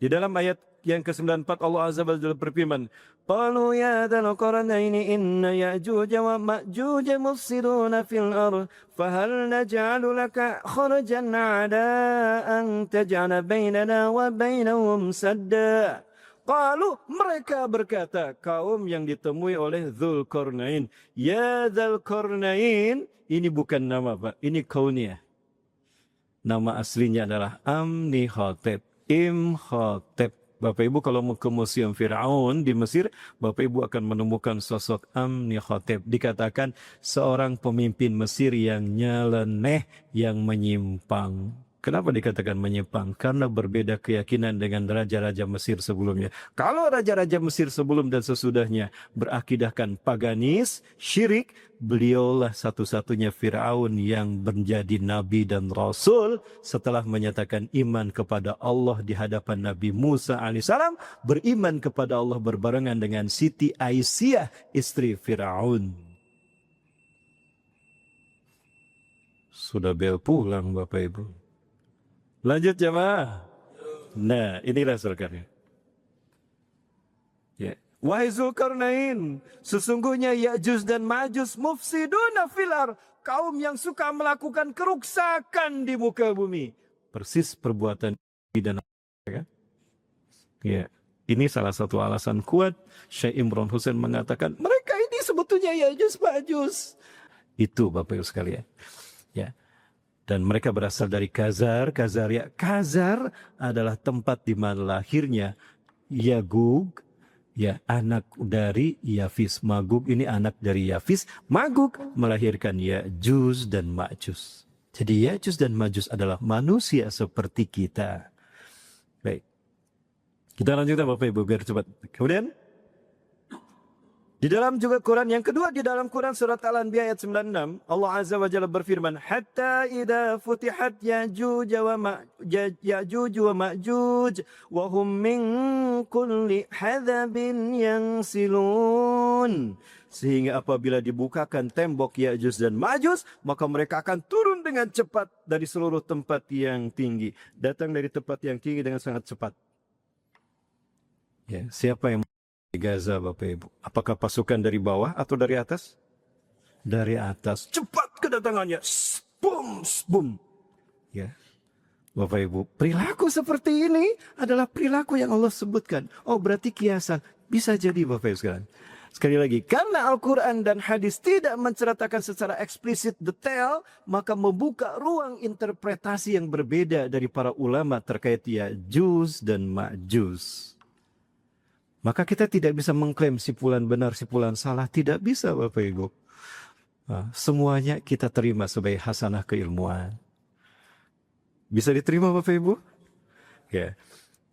Di dalam ayat yang ke-94 Allah Azza wa Jalla berfirman, "Qalu ya dzal qarnaini inna ya'juj wa ma'juj mufsiduna fil ardh, fahal naj'alu laka kharajan 'ala an taj'ala bainana wa bainahum sadda." Qalu, mereka berkata, kaum yang ditemui oleh Dzulqarnain, ya Dzulqarnain, ini bukan nama Pak, ini kauniyah. Nama aslinya adalah Amnihotep, Imhotep. Bapak Ibu kalau mau ke Museum Fir'aun di Mesir, Bapak Ibu akan menemukan sosok Amnihotep. Dikatakan seorang pemimpin Mesir yang nyeleneh, yang menyimpang. Kenapa dikatakan menyimpang? Karena berbeda keyakinan dengan raja-raja Mesir sebelumnya. Kalau raja-raja Mesir sebelum dan sesudahnya berakidahkan paganis, syirik, beliaulah satu-satunya Fir'aun yang menjadi nabi dan rasul setelah menyatakan iman kepada Allah di hadapan Nabi Musa alaihissalam, beriman kepada Allah berbarengan dengan Siti Aisyah, istri Fir'aun. Sudah bel pulang Bapak Ibu. Lanjut jemaah. Nah, inilah Zulkarnain. Ya. Wahai Zulkarnain, sesungguhnya Ya'juj dan Ma'juj mufsiduna fil ardh, kaum yang suka melakukan keruksakan di muka bumi. Persis perbuatan dan kan? Ya. Ini salah satu alasan kuat Syekh Imran Hussein mengatakan mereka ini sebetulnya Ya'juj Ma'juj. Itu Bapak Ibu sekalian. Ya. Dan mereka berasal dari Khazar. Khazar adalah tempat di mana lahirnya Yagug, ya, anak dari Yafis. Magug ini anak dari Yafis. Magug melahirkan Ya'juj dan Ma'juj. Jadi Ya'juj dan Ma'juj adalah manusia seperti kita. Baik. Kita lanjutkan Bapak Ibu biar cepat. Kemudian di dalam juga Quran yang kedua, di dalam Quran surat Al-Anbiya ayat 96, Allah Azza wa Jalla berfirman, "Hatta idza futihat Ya'juj wa Ma'juj wa hum min kulli hadzabin yansilun." Sehingga apabila dibukakan tembok Ya'juj dan Ma'juj, maka mereka akan turun dengan cepat dari seluruh tempat yang tinggi. Datang dari tempat yang tinggi dengan sangat cepat. Ya, siapa yang di Gaza Bapak Ibu? Apakah pasukan dari bawah atau dari atas? Dari atas. Cepat kedatangannya. Boom, boom. Ya. Bapak Ibu, perilaku seperti ini adalah perilaku yang Allah sebutkan. Oh, berarti kiasan. Bisa jadi Bapak Ibu sekalian. Sekali lagi, karena Al-Quran dan hadis tidak menceritakan secara eksplisit detail, maka membuka ruang interpretasi yang berbeda dari para ulama terkait Ya'juj dan Ma'juj. Maka kita tidak bisa mengklaim si fulan benar, si fulan salah. Tidak bisa Bapak Ibu. Nah, semuanya kita terima sebagai hasanah keilmuan. Bisa diterima Bapak Ibu? Ya.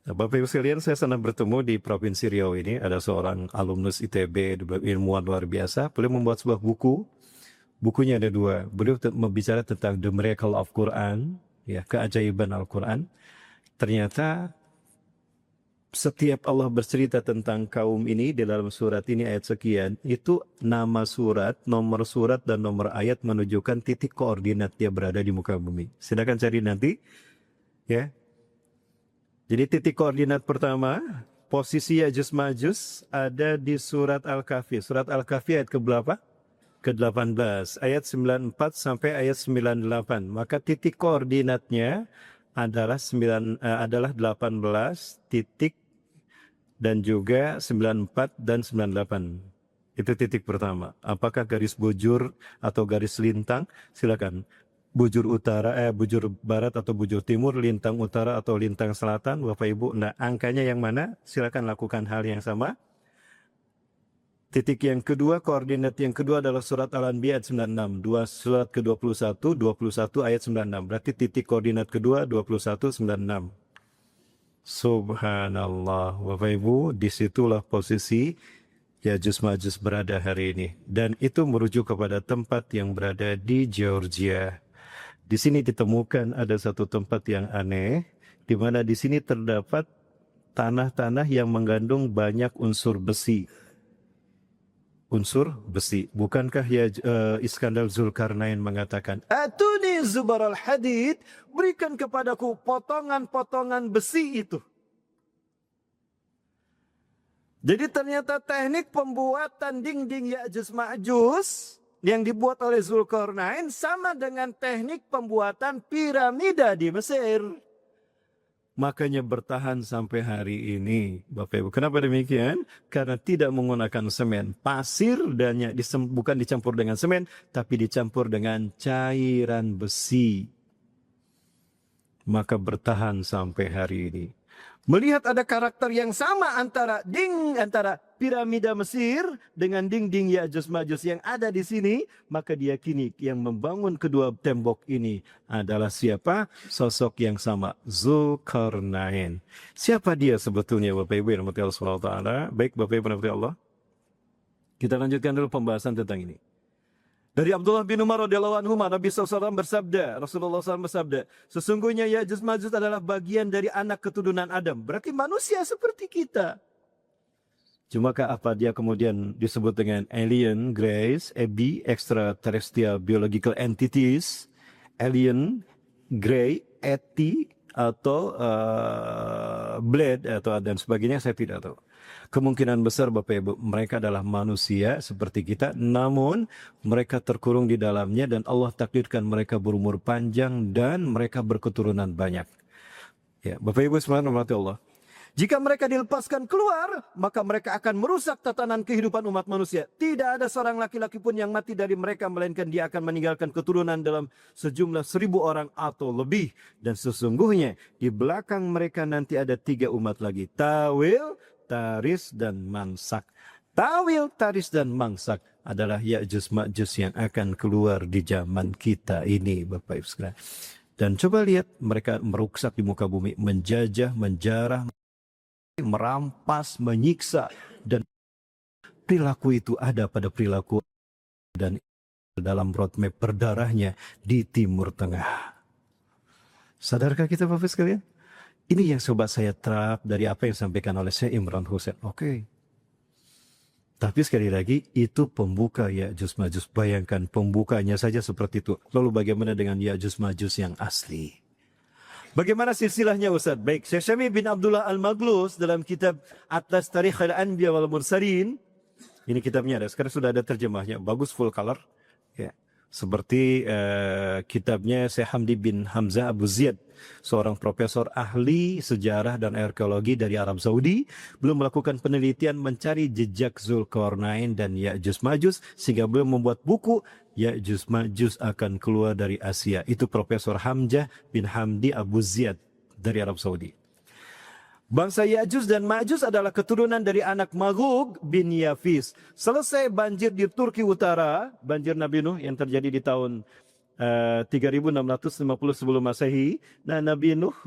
Nah, Bapak Ibu sekalian, saya senang bertemu di Provinsi Riau ini. Ada seorang alumnus ITB, ilmuwan luar biasa. Beliau membuat sebuah buku. Bukunya ada 2. Beliau membicara tentang The Miracle of Quran. Ya, keajaiban Al-Quran. Ternyata setiap Allah bercerita tentang kaum ini di dalam surat ini ayat sekian, itu nama surat, nomor surat, dan nomor ayat menunjukkan titik koordinat dia berada di muka bumi. Silakan cari nanti. Ya. Jadi titik koordinat pertama, posisi Ya'juj Ma'juj ada di surat Al-Kahfi. Surat Al-Kahfi ayat ke berapa? ke-18, ayat 94 sampai ayat 98. Maka titik koordinatnya adalah 18 titik dan juga 94 dan 98. Itu titik pertama. Apakah garis bujur atau garis lintang? Silakan. Bujur utara, bujur barat atau bujur timur, lintang utara atau lintang selatan, Bapak Ibu. Nah, angkanya yang mana? Silakan lakukan hal yang sama. Titik yang kedua, koordinat yang kedua adalah surat Al-Anbiya ayat 96. Surat ke-21, 21 ayat 96. Berarti titik koordinat kedua 21, 96. Subhanallah. Bapak Ibu, disitulah posisi Ya'juj Ma'juj berada hari ini. Dan itu merujuk kepada tempat yang berada di Georgia. Di sini ditemukan ada satu tempat yang aneh, di mana di sini terdapat tanah-tanah yang mengandung banyak unsur besi. Unsur besi. Bukankah ya Iskandar Zulkarnain mengatakan, Atuni zubaral hadid, berikan kepadaku potongan-potongan besi itu. Jadi ternyata teknik pembuatan dinding Ya'juj Ma'juj yang dibuat oleh Zulkarnain sama dengan teknik pembuatan piramida di Mesir. makanya bertahan sampai hari ini, Bapak Ibu. Kenapa demikian? Karena tidak menggunakan semen. Pasir dan bukan dicampur dengan semen, tapi dicampur dengan cairan besi. Maka bertahan sampai hari ini. Melihat ada karakter yang sama antara piramida Mesir dengan dinding Ya'juj Ma'juj yang ada di sini, maka diyakini yang membangun kedua tembok ini adalah siapa? Sosok yang sama, Zulkarnain. Siapa dia sebetulnya, Bapak Ibu yang dirahmati Allah Subhanahu wa taala? Baik, Bapak Ibu yang dirahmati Allah. Kita lanjutkan dulu pembahasan tentang ini. Dari Abdullah bin Umar radhiyallahu anhu, Nabi SAW bersabda, Rasulullah SAW bersabda, sesungguhnya Ya'juj Ma'juj adalah bagian dari anak keturunan Adam. Berarti manusia seperti kita. Cumakah apa dia kemudian disebut dengan alien, grace, EBI, extraterrestrial biological entities, alien, grey, ET, atau blade, atau dan sebagainya, saya tidak tahu. Kemungkinan besar Bapak Ibu, mereka adalah manusia seperti kita, namun mereka terkurung di dalamnya dan Allah takdirkan mereka berumur panjang dan mereka berketurunan banyak. Ya, Bapak Ibu sekalian rahmati Allah. Jika mereka dilepaskan keluar, maka mereka akan merusak tatanan kehidupan umat manusia. Tidak ada seorang laki-laki pun yang mati dari mereka, melainkan dia akan meninggalkan keturunan dalam sejumlah 1.000 orang atau lebih. Dan sesungguhnya di belakang mereka nanti ada 3 umat lagi. Tawil, Taris, dan Mangsak. Tawil, Taris, dan Mangsak adalah Ya'juj Ma'juj yang akan keluar di zaman kita ini, Bapak Ibu sekalian. Dan coba lihat, mereka merusak di muka bumi, menjajah, menjarah, merampas, menyiksa, dan perilaku itu ada pada perilaku dan dalam roadmap berdarahnya di Timur Tengah. Sadarkah kita Bapak sekalian? Ini yang coba saya terap dari apa yang disampaikan oleh Syekh Imran Hussein. Oke. Tapi sekali lagi, itu pembuka Ya'juj Ma'juj. Bayangkan pembukanya saja seperti itu. Lalu bagaimana dengan Ya'juj Ma'juj yang asli? Bagaimana silsilahnya Ustaz? Baik, Syekh Syami bin Abdullah Al-Maghlus dalam kitab Atlas Tarikh Al-Anbiya wal Mursalin. Ini kitabnya ada, sekarang sudah ada terjemahnya. Bagus, full color. Ya. Seperti kitabnya Syekh Hamdi bin Hamzah Abu Ziyad, seorang profesor ahli sejarah dan arkeologi dari Arab Saudi, belum melakukan penelitian mencari jejak Zulkarnain dan Ya'juj Ma'juj, sehingga belum membuat buku Ya'juj Ma'juj akan keluar dari Asia. Itu Profesor Hamzah bin Hamdi Abu Ziyad dari Arab Saudi. Bangsa Ya'juj dan Ma'juj adalah keturunan dari anak Magog bin Yafis. Selesai banjir di Turki Utara, banjir Nabi Nuh yang terjadi di tahun 3650 sebelum Masehi. Nah, Nabi Nuh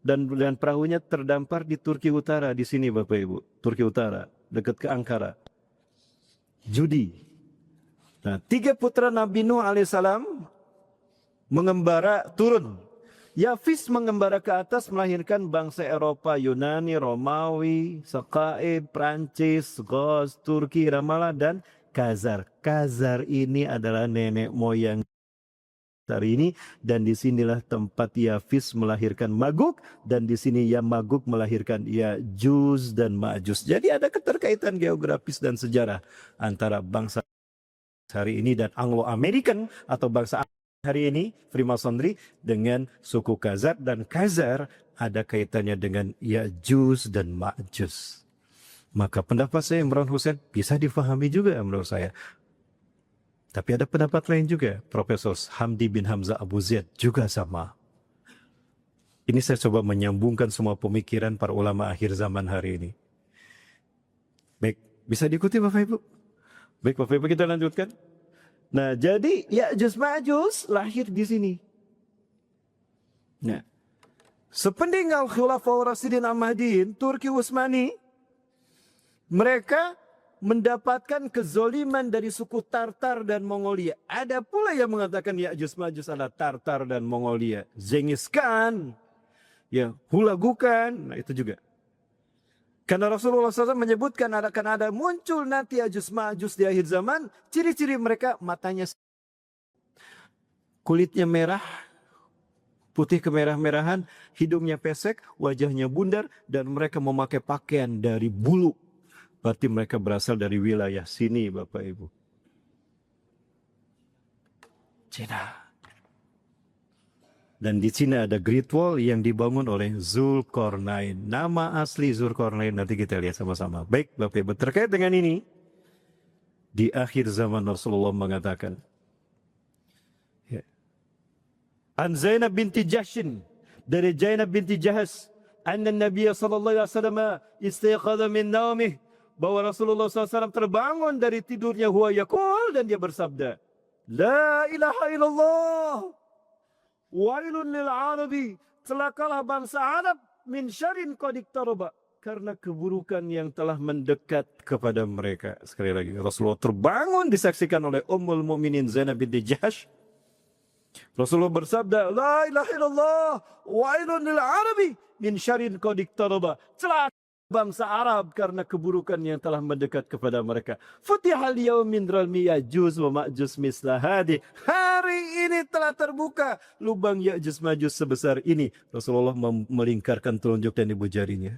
dan perahunya terdampar di Turki Utara, di sini Bapak Ibu. Turki Utara, dekat ke Ankara. Judi. Nah, 3 putra Nabi Nuh alaihissalam mengembara turun. Yafis mengembara ke atas melahirkan bangsa Eropa, Yunani, Romawi, Saqaib, Prancis, Gos, Turki, Ramallah, dan Khazar. Khazar ini adalah nenek moyang hari ini, dan disinilah tempat Yafis melahirkan Magog, dan di sini Magog melahirkan Ya'juj dan Ma'juj. Jadi ada keterkaitan geografis dan sejarah antara bangsa hari ini dan Anglo-American atau bangsa hari ini Freemasonry dengan suku Khazar, dan Khazar ada kaitannya dengan Ya'juj dan Ma'juj. Maka pendapat saya Imran Hussein bisa difahami juga menurut saya. Tapi ada pendapat lain juga. Profesor Hamdi bin Hamzah Abu Zaid juga sama. Ini saya coba menyambungkan semua pemikiran para ulama akhir zaman hari ini. Baik, bisa diikuti Bapak Ibu? Baik Bapak Ibu, kita lanjutkan. Nah, jadi Ya'juj Ma'juj lahir di sini. Nah, sepeninggal Khulafaur Rasyidin Ahmadiyin, Turki Utsmani, mereka mendapatkan kezoliman dari suku Tartar dan Mongolia. Ada pula yang mengatakan Ya'juj Ma'juj adalah Tartar dan Mongolia. Genghis Khan, ya, Hulagu Khan, nah itu juga. Karena Rasulullah SAW menyebutkan akan ada muncul nanti Ya'juj Ma'juj di akhir zaman. Ciri-ciri mereka, matanya kulitnya merah, putih kemerah-merahan, hidungnya pesek, wajahnya bundar, dan mereka memakai pakaian dari bulu. Berarti mereka berasal dari wilayah sini, Bapak Ibu. Cina. Dan di Cina ada Great Wall yang dibangun oleh Zulkarnain. Nama asli Zulkarnain nanti kita lihat sama-sama. Baik, Bapak Ibu, terkait dengan ini, di akhir zaman Rasulullah mengatakan, ya, An Zainab binti Jahshin, dari Zainab binti Jahsh, anna Nabi sallallahu alaihi wasallam istiqadha min naumih, bahwa Rasulullah SAW terbangun dari tidurnya, huwa yaqul, dan dia bersabda, La ilaha illallah, wailun lil arabi, celakalah bangsa Arab, min syarin qad iqtaraba, karena keburukan yang telah mendekat kepada mereka. Sekali lagi, Rasulullah terbangun disaksikan oleh Ummul Mukminin Zainab binti Jahsh. Rasulullah bersabda, La ilaha illallah, wailun lil arabi, min syarin qad iqtaraba, celaka bangsa Arab karena keburukan yang telah mendekat kepada mereka. Futihal yaumin ralmi Ya'juj wa Ma'juj misla hadi. Hari ini telah terbuka lubang Ya'juj Ma'juj sebesar ini. Rasulullah melingkarkan telunjuk dan ibu jarinya.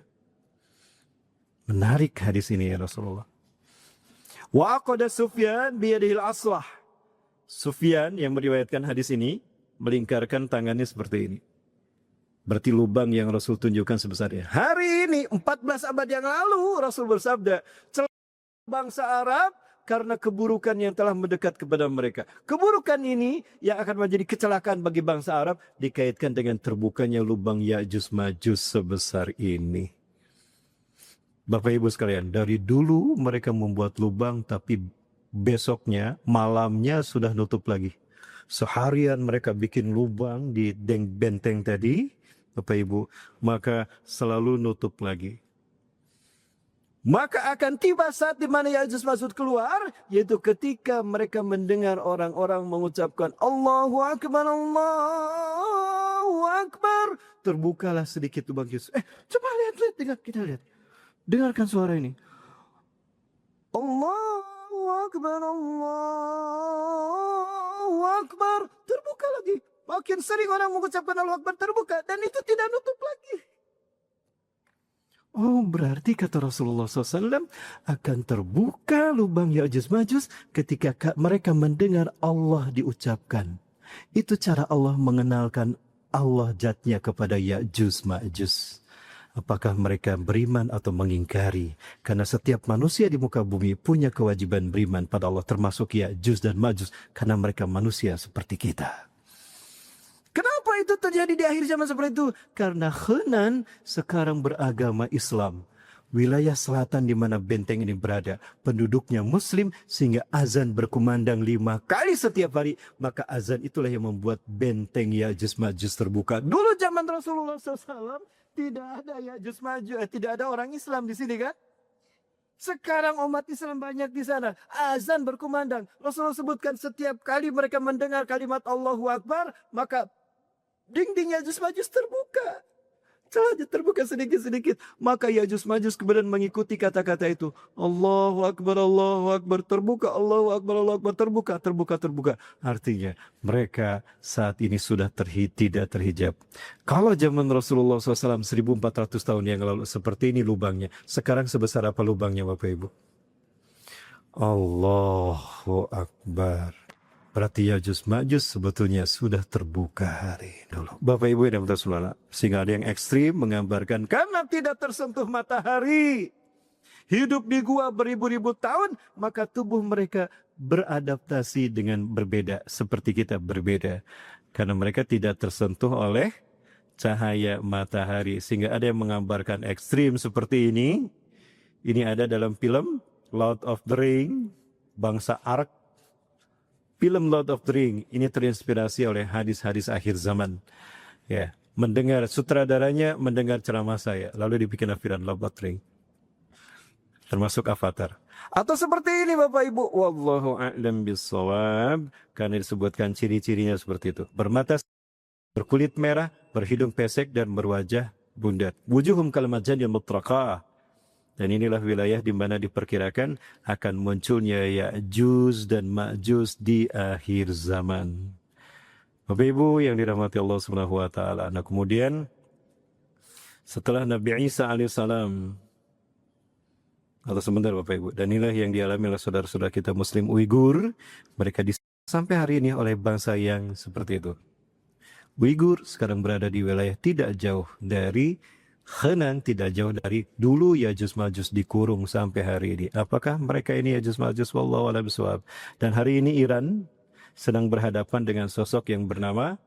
Menarik hadis ini ya Rasulullah. Wa aqada Sufyan biyadihil aslah. Sufyan yang meriwayatkan hadis ini melingkarkan tangannya seperti ini. Berarti lubang yang Rasul tunjukkan sebesarnya. Hari ini 14 abad yang lalu Rasul bersabda, celaka bangsa Arab karena keburukan yang telah mendekat kepada mereka. Keburukan ini yang akan menjadi kecelakaan bagi bangsa Arab dikaitkan dengan terbukanya lubang Ya'juj Ma'juj sebesar ini. Bapak Ibu sekalian, dari dulu mereka membuat lubang, tapi besoknya, malamnya sudah nutup lagi. Seharian mereka bikin lubang di benteng tadi, Bapak Ibu, maka selalu nutup lagi. Maka akan tiba saat di mana Ya'juj Ma'juj keluar, yaitu ketika mereka mendengar orang-orang mengucapkan Allahu Akbar, Allahu Akbar. Terbukalah sedikit lubang Ya'juj. Coba lihat, dengar, kita lihat. Dengarkan suara ini. Allahu Akbar, Allahu Akbar. Terbuka lagi. Makin sering orang mengucapkan Allahu Akbar, terbuka. Dan itu tidak nutup lagi. Oh, berarti kata Rasulullah SAW akan terbuka lubang Ya'juj Ma'juj ketika mereka mendengar Allah diucapkan. Itu cara Allah mengenalkan Allah zatnya kepada Ya'juj Ma'juj. Apakah mereka beriman atau mengingkari? Karena setiap manusia di muka bumi punya kewajiban beriman pada Allah, termasuk Ya'juj dan Ma'juj, karena mereka manusia seperti kita. Kenapa itu terjadi di akhir zaman seperti itu? Karena Henan sekarang beragama Islam. Wilayah selatan di mana benteng ini berada, penduduknya Muslim, sehingga azan berkumandang 5 kali setiap hari. Maka azan itulah yang membuat benteng Ya'juj Ma'juj terbuka. Dulu zaman Rasulullah SAW tidak ada Ya'juj Ma'juj, tidak ada orang Islam di sini kan? Sekarang umat Islam banyak di sana. Azan berkumandang. Rasulullah sebutkan setiap kali mereka mendengar kalimat Allahu Akbar, maka dinding Ya'juj Ma'juj terbuka. Saja terbuka sedikit-sedikit. Maka Ya'juj Ma'juj kemudian mengikuti kata-kata itu. Allahu Akbar, Allahu Akbar. Terbuka, Allahu Akbar, Allahu Akbar. Terbuka, terbuka, terbuka. Artinya mereka saat ini sudah tidak terhijab. Kalau zaman Rasulullah SAW 1400 tahun yang lalu seperti ini lubangnya. Sekarang sebesar apa lubangnya Bapak Ibu? Allahu Akbar. Berarti Ya'juj Ma'juj sebetulnya sudah terbuka hari dulu. Bapak Ibu yang bersaudara, sehingga ada yang ekstrim menggambarkan karena tidak tersentuh matahari, hidup di gua beribu-ribu tahun, maka tubuh mereka beradaptasi dengan berbeda, seperti kita berbeda. Karena mereka tidak tersentuh oleh cahaya matahari. Sehingga ada yang menggambarkan ekstrim seperti ini. Ini ada dalam film Lord of the Ring, bangsa Ark. Film Lord of the Ring ini terinspirasi oleh hadis-hadis akhir zaman. Ya, mendengar sutradaranya mendengar ceramah saya, lalu dibikinlah film Lord of the Ring. Termasuk Avatar. Atau seperti ini Bapak Ibu, wallahu a'lam bissawab, karena disebutkan ciri-cirinya seperti itu. Bermata, berkulit merah, berhidung pesek dan berwajah bunder. Wujuhum kalmajanil mutraqah. Dan inilah wilayah di mana diperkirakan akan munculnya Ya'juj dan Ma'juj di akhir zaman. Bapak Ibu yang dirahmati Allah Subhanahu wa taala. Nah, kemudian setelah Nabi Isa alaihissalam, atau sebentar Bapak Ibu, dan inilah yang dialami oleh saudara-saudara kita Muslim Uighur, mereka sampai hari ini oleh bangsa yang seperti itu. Uighur sekarang berada di wilayah tidak jauh dari Henan, tidak jauh dari dulu Ya'juj Ma'juj dikurung sampai hari ini. Apakah mereka ini Ya'juj Ma'juj? Wallahu a'lam bishawab. Dan hari ini Iran sedang berhadapan dengan sosok yang bernama,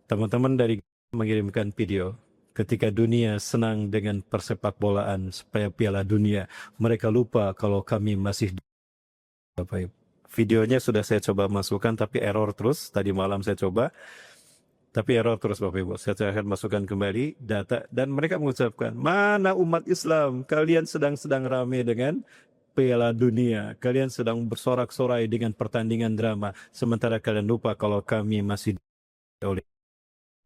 teman-teman dari mengirimkan video ketika dunia senang dengan persepak bolaan supaya Piala Dunia, mereka lupa kalau kami masih Bapak Ibu. Videonya sudah saya coba masukkan tapi error terus. Tadi malam saya coba tapi error terus Bapak Ibu. Saya akan masukkan kembali data dan mereka mengucapkan, mana umat Islam, kalian sedang ramai dengan Piala Dunia, kalian sedang bersorak-sorai dengan pertandingan drama, sementara kalian lupa kalau kami masih oleh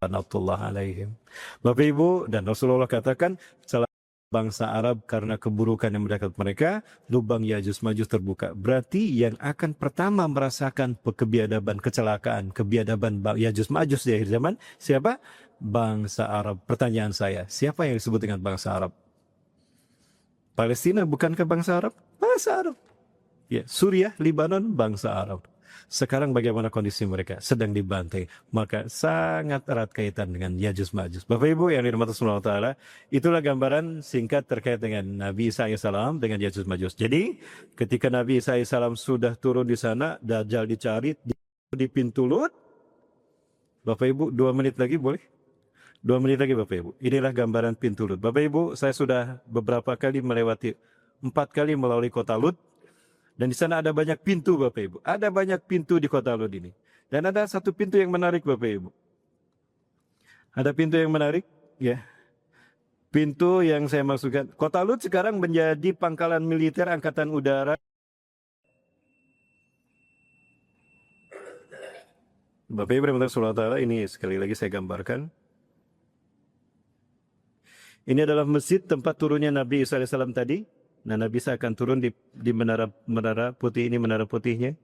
Anatullah alaihim. Bapak Ibu, dan Rasulullah katakan salah bangsa Arab karena keburukan yang mendekat mereka, lubang Ya'juj Ma'juj terbuka. Berarti yang akan pertama merasakan kebiadaban, kecelakaan, kebiadaban Ya'juj Ma'juj di akhir zaman, siapa? Bangsa Arab. Pertanyaan saya, siapa yang disebut dengan bangsa Arab? Palestina bukankah bangsa Arab? Bangsa Arab. Ya, Suriah, Libanon, bangsa Arab. Sekarang bagaimana kondisi mereka? Sedang dibantai. Maka sangat erat kaitan dengan Ya'juj Ma'juj. Bapak Ibu yang dirahmati Allah Ta'ala, itulah gambaran singkat terkait dengan Nabi Isa AS dengan Ya'juj Ma'juj. Jadi ketika Nabi Isa AS sudah turun di sana, Dajjal dicari di pintu Lut. Bapak Ibu, 2 menit lagi boleh? 2 menit lagi Bapak Ibu. Inilah gambaran pintu Lut. Bapak Ibu, saya sudah beberapa kali melewati, 4 kali melalui kota Lut. Dan di sana ada banyak pintu Bapak Ibu. Ada banyak pintu di kota Lut ini. Dan ada satu pintu yang menarik Bapak Ibu. Ada pintu yang menarik, ya. Pintu yang saya maksudkan. Kota Lut sekarang menjadi pangkalan militer angkatan udara. Bapak Ibu yang bersaudara, ini sekali lagi saya gambarkan. Ini adalah masjid tempat turunnya Nabi Isa AS tadi. Nah, Nabi Isa akan turun di menara putih ini, menara putihnya.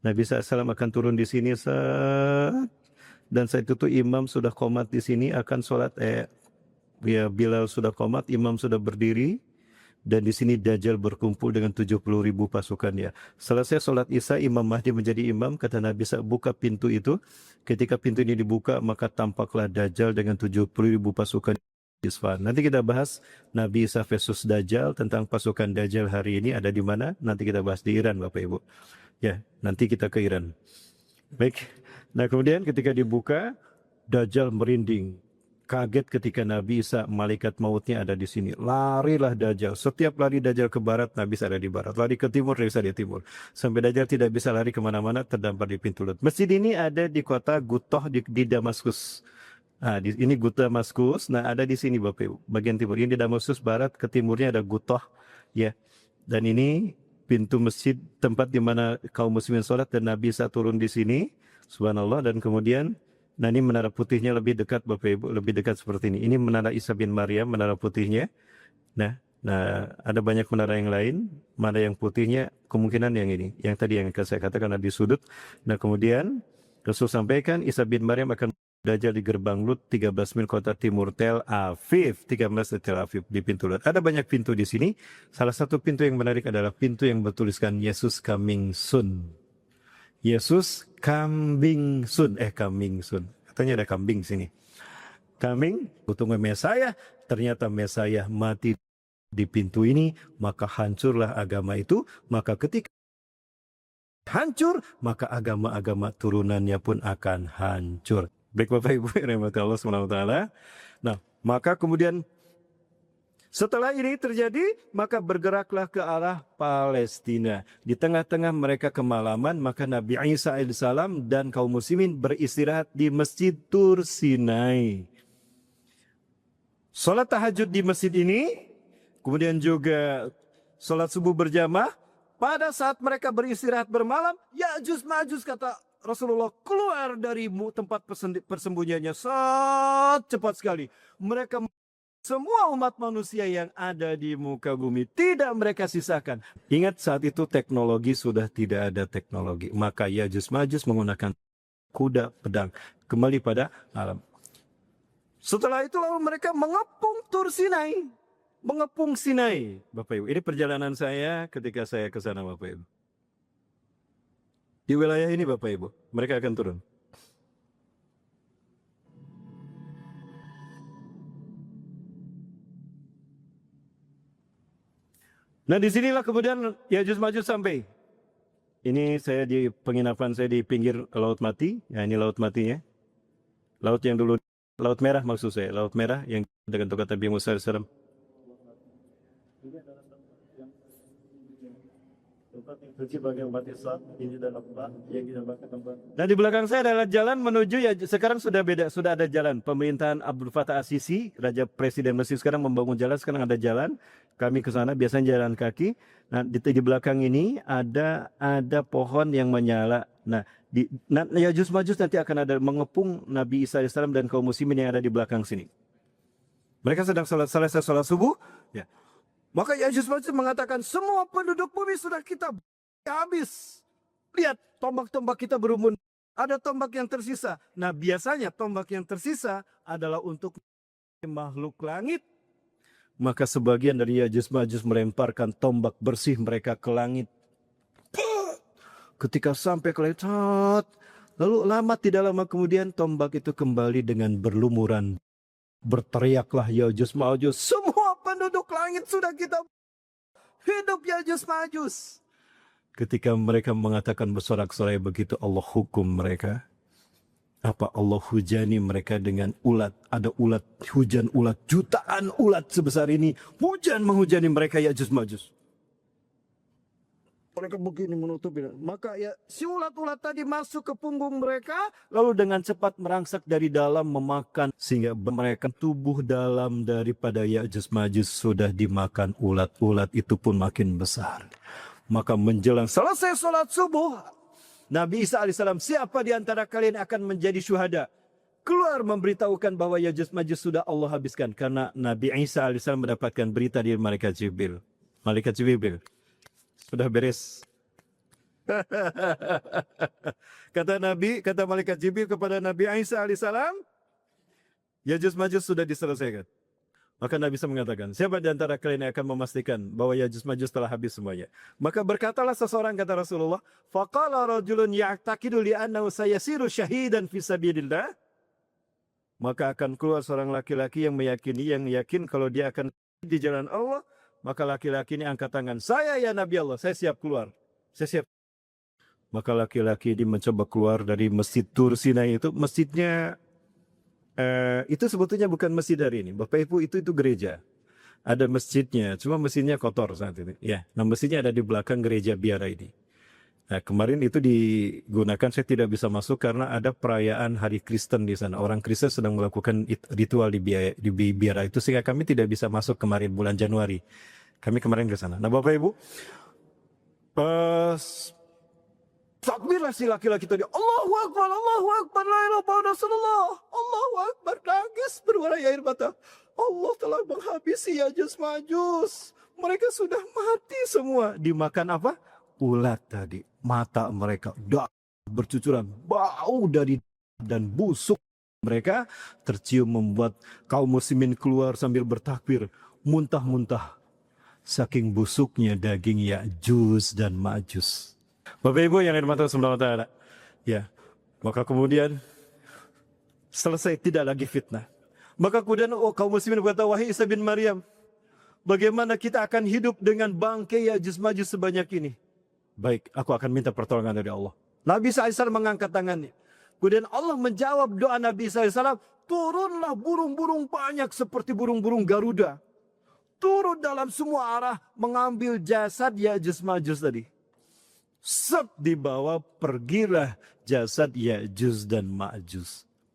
Nabi Isa SAW akan turun di sini dan saat itu imam sudah qomat di sini akan sholat. Ya, Bilal sudah qomat, imam sudah berdiri dan di sini Dajjal berkumpul dengan 70.000 pasukannya. Selesai sholat Isya, Imam Mahdi menjadi imam. Kata Nabi Isa, buka pintu itu. Ketika pintu ini dibuka, maka tampaklah Dajjal dengan 70.000 pasukan. Nanti kita bahas Nabi Isa versus Dajjal, tentang pasukan Dajjal hari ini ada di mana. Nanti kita bahas di Iran Bapak Ibu. Ya, nanti kita ke Iran. Baik. Nah, kemudian ketika dibuka, Dajjal merinding. Kaget ketika Nabi Isa, malaikat mautnya ada di sini. Larilah Dajjal. Setiap lari Dajjal ke barat, Nabi Isa ada di barat. Lari ke timur, Nabi Isa di timur. Sampai Dajjal tidak bisa lari kemana-mana, terdampar di pintu Lut. Masjid ini ada di kota Gutoh di Damaskus. Nah, ini Gutoh Damaskus. Nah, ada di sini Bapak Ibu, bagian timur. Ini di Damaskus barat, ke timurnya ada Gutoh, ya. Dan ini pintu masjid, tempat di mana kaum muslimin sholat dan Nabi Isa turun di sini. Subhanallah. Dan kemudian, nah ini menara putihnya lebih dekat Bapak Ibu, lebih dekat seperti ini. Ini menara Isa bin Maryam, menara putihnya. Nah, ada banyak menara yang lain. Mana yang putihnya? Kemungkinan yang ini, yang tadi yang saya katakan ada di sudut. Nah, kemudian Rasul sampaikan Isa bin Maryam akan Dajjal di gerbang Lut, 13 mil kota timur Tel Aviv, 13 di Tel Aviv di pintu Lut. Ada banyak pintu di sini. Salah satu pintu yang menarik adalah pintu yang bertuliskan Yesus coming soon. Yesus coming soon. Coming soon. Katanya ada kambing sini. Coming, tunggu Mesaya. Ternyata Mesaya mati di pintu ini, maka hancurlah agama itu. Maka ketika hancur, maka agama-agama turunannya pun akan hancur. Baik Bapak Ibu, rahmati Allah SWT. Nah, maka kemudian setelah ini terjadi, maka bergeraklah ke arah Palestina. Di tengah-tengah mereka kemalaman, maka Nabi Isa alaihissalam dan kaum muslimin beristirahat di Masjid Tur Sinai. Salat tahajud di masjid ini, kemudian juga salat subuh berjamaah. Pada saat mereka beristirahat bermalam, Ya'juj Ma'juj kata Rasulullah keluar dari tempat persembunyiannya sangat cepat sekali. Mereka semua umat manusia yang ada di muka bumi tidak mereka sisakan. Ingat saat itu teknologi sudah tidak ada teknologi. Maka Ya'juj Ma'juj menggunakan kuda pedang. Kembali pada alam. Setelah itu lalu mereka mengepung Tur Sinai. Mengepung Sinai. Bapak Ibu, ini perjalanan saya ketika saya ke sana Bapak Ibu. Di wilayah ini Bapak Ibu, mereka akan turun. Nah disinilah kemudian Ya'juj Ma'juj sampai. Ini saya di penginapan saya di pinggir Laut Mati. Ya ini Laut Matinya. Laut yang dulu, Laut Merah maksud saya. Laut Merah yang dengan kata Nabi Musa AS. Nah di belakang saya adalah jalan menuju, ya sekarang sudah beda, sudah ada jalan. Pemerintahan Abdul Fattah As-Sisi, Raja Presiden Mesir sekarang membangun jalan, sekarang ada jalan. Kami ke sana biasanya jalan kaki. Nah di belakang ini ada pohon yang menyala. Nah Ya'juj Ma'juj nanti akan ada mengepung Nabi Isa AS dan kaum muslimin yang ada di belakang sini. Mereka sedang selesai salat subuh, ya. Maka Ya'juj Ma'juj mengatakan, semua penduduk bumi sudah kita habis. Lihat, tombak-tombak kita berumun. Ada tombak yang tersisa. Nah, biasanya tombak yang tersisa adalah untuk makhluk langit. Maka sebagian dari Ya'juj Ma'juj melemparkan tombak bersih mereka ke langit. Ketika sampai ke langit, lalu tidak lama kemudian tombak itu kembali dengan berlumuran. Berteriaklah Ya'juj Ma'juj, semua penduduk langit sudah kita hidup Ya'juj Ma'juj. Ketika mereka mengatakan bersorak-sorai begitu, Allah hukum mereka. Apa Allah hujani mereka dengan ulat? Ada ulat, hujan ulat, jutaan ulat sebesar ini. Hujan menghujani mereka Ya'juj Ma'juj. Mereka begini menutupi. Maka ya si ulat-ulat tadi masuk ke punggung mereka. Lalu dengan cepat merangsak dari dalam memakan. Sehingga mereka tubuh dalam daripada Ya'juj Ma'juj sudah dimakan ulat. Ulat itu pun makin besar. Maka menjelang selesai sholat subuh. Nabi Isa AS, siapa di antara kalian akan menjadi syuhada? Keluar memberitahukan bahwa Ya'juj Ma'juj sudah Allah habiskan. Karena Nabi Isa AS mendapatkan berita dari malaikat Jibril. Malaikat Jibril. Sudah beres. Kata malaikat Jibril kepada Nabi Isa alaihissalam, Ya'juj Ma'juj sudah diselesaikan. Maka Nabi Isa mengatakan, siapa di antara kalian yang akan memastikan bahwa Ya'juj Ma'juj telah habis semuanya? Maka berkatalah seseorang, kata Rasulullah, faqala rajulun ya'taqidu li'annahu sayasiru syahidan fi sabilillah. Maka akan keluar seorang laki-laki yang yakin kalau dia akan di jalan Allah. Maka laki-laki ini angkat tangan. Saya ya Nabi Allah, saya siap keluar. Saya siap. Maka laki-laki ini mencoba keluar dari Masjid Tur Sinai itu. Masjidnya, itu sebetulnya bukan masjid hari ini. Bapak Ibu, itu gereja. Ada masjidnya, cuma masjidnya kotor saat ini. Ya, nah masjidnya ada di belakang gereja biara ini. Nah kemarin itu digunakan, saya tidak bisa masuk karena ada perayaan hari Kristen di sana. Orang Kristen sedang melakukan ritual di biara itu, sehingga kami tidak bisa masuk kemarin bulan Januari. Kami kemarin ke sana. Nah Bapak Ibu, takbirlah si laki-laki tadi. Allahu Akbar, Allahu Akbar, la ilaha illallah, Rasulullah. Allahu Akbar, nangis berwarna air mata. Allah telah menghabisi Ya'juj Ma'juj. Mereka sudah mati semua. Dimakan apa? Ulat tadi. Mata mereka bercucuran bau dari dan busuk. mereka tercium membuat kaum muslimin keluar sambil bertakbir, muntah-muntah. Saking busuknya daging Ya'juj dan Ma'juj. Bapak Ibu yang dirahmati Allah Subhanahu wa taala. Ya. Maka kemudian selesai, tidak lagi fitnah. Maka kemudian kaum muslimin berkata, wahai Isa bin Maryam, bagaimana kita akan hidup dengan bangkai Ya'juj Ma'juj sebanyak ini? Baik, aku akan minta pertolongan dari Allah. Nabi SAW mengangkat tangannya. Kemudian Allah menjawab doa Nabi SAW, turunlah burung-burung banyak seperti burung-burung Garuda. Turun dalam semua arah mengambil jasad Ya'juj Ma'juj tadi. Sep dibawa, pergilah jasad Ya'juj dan Ma'juj.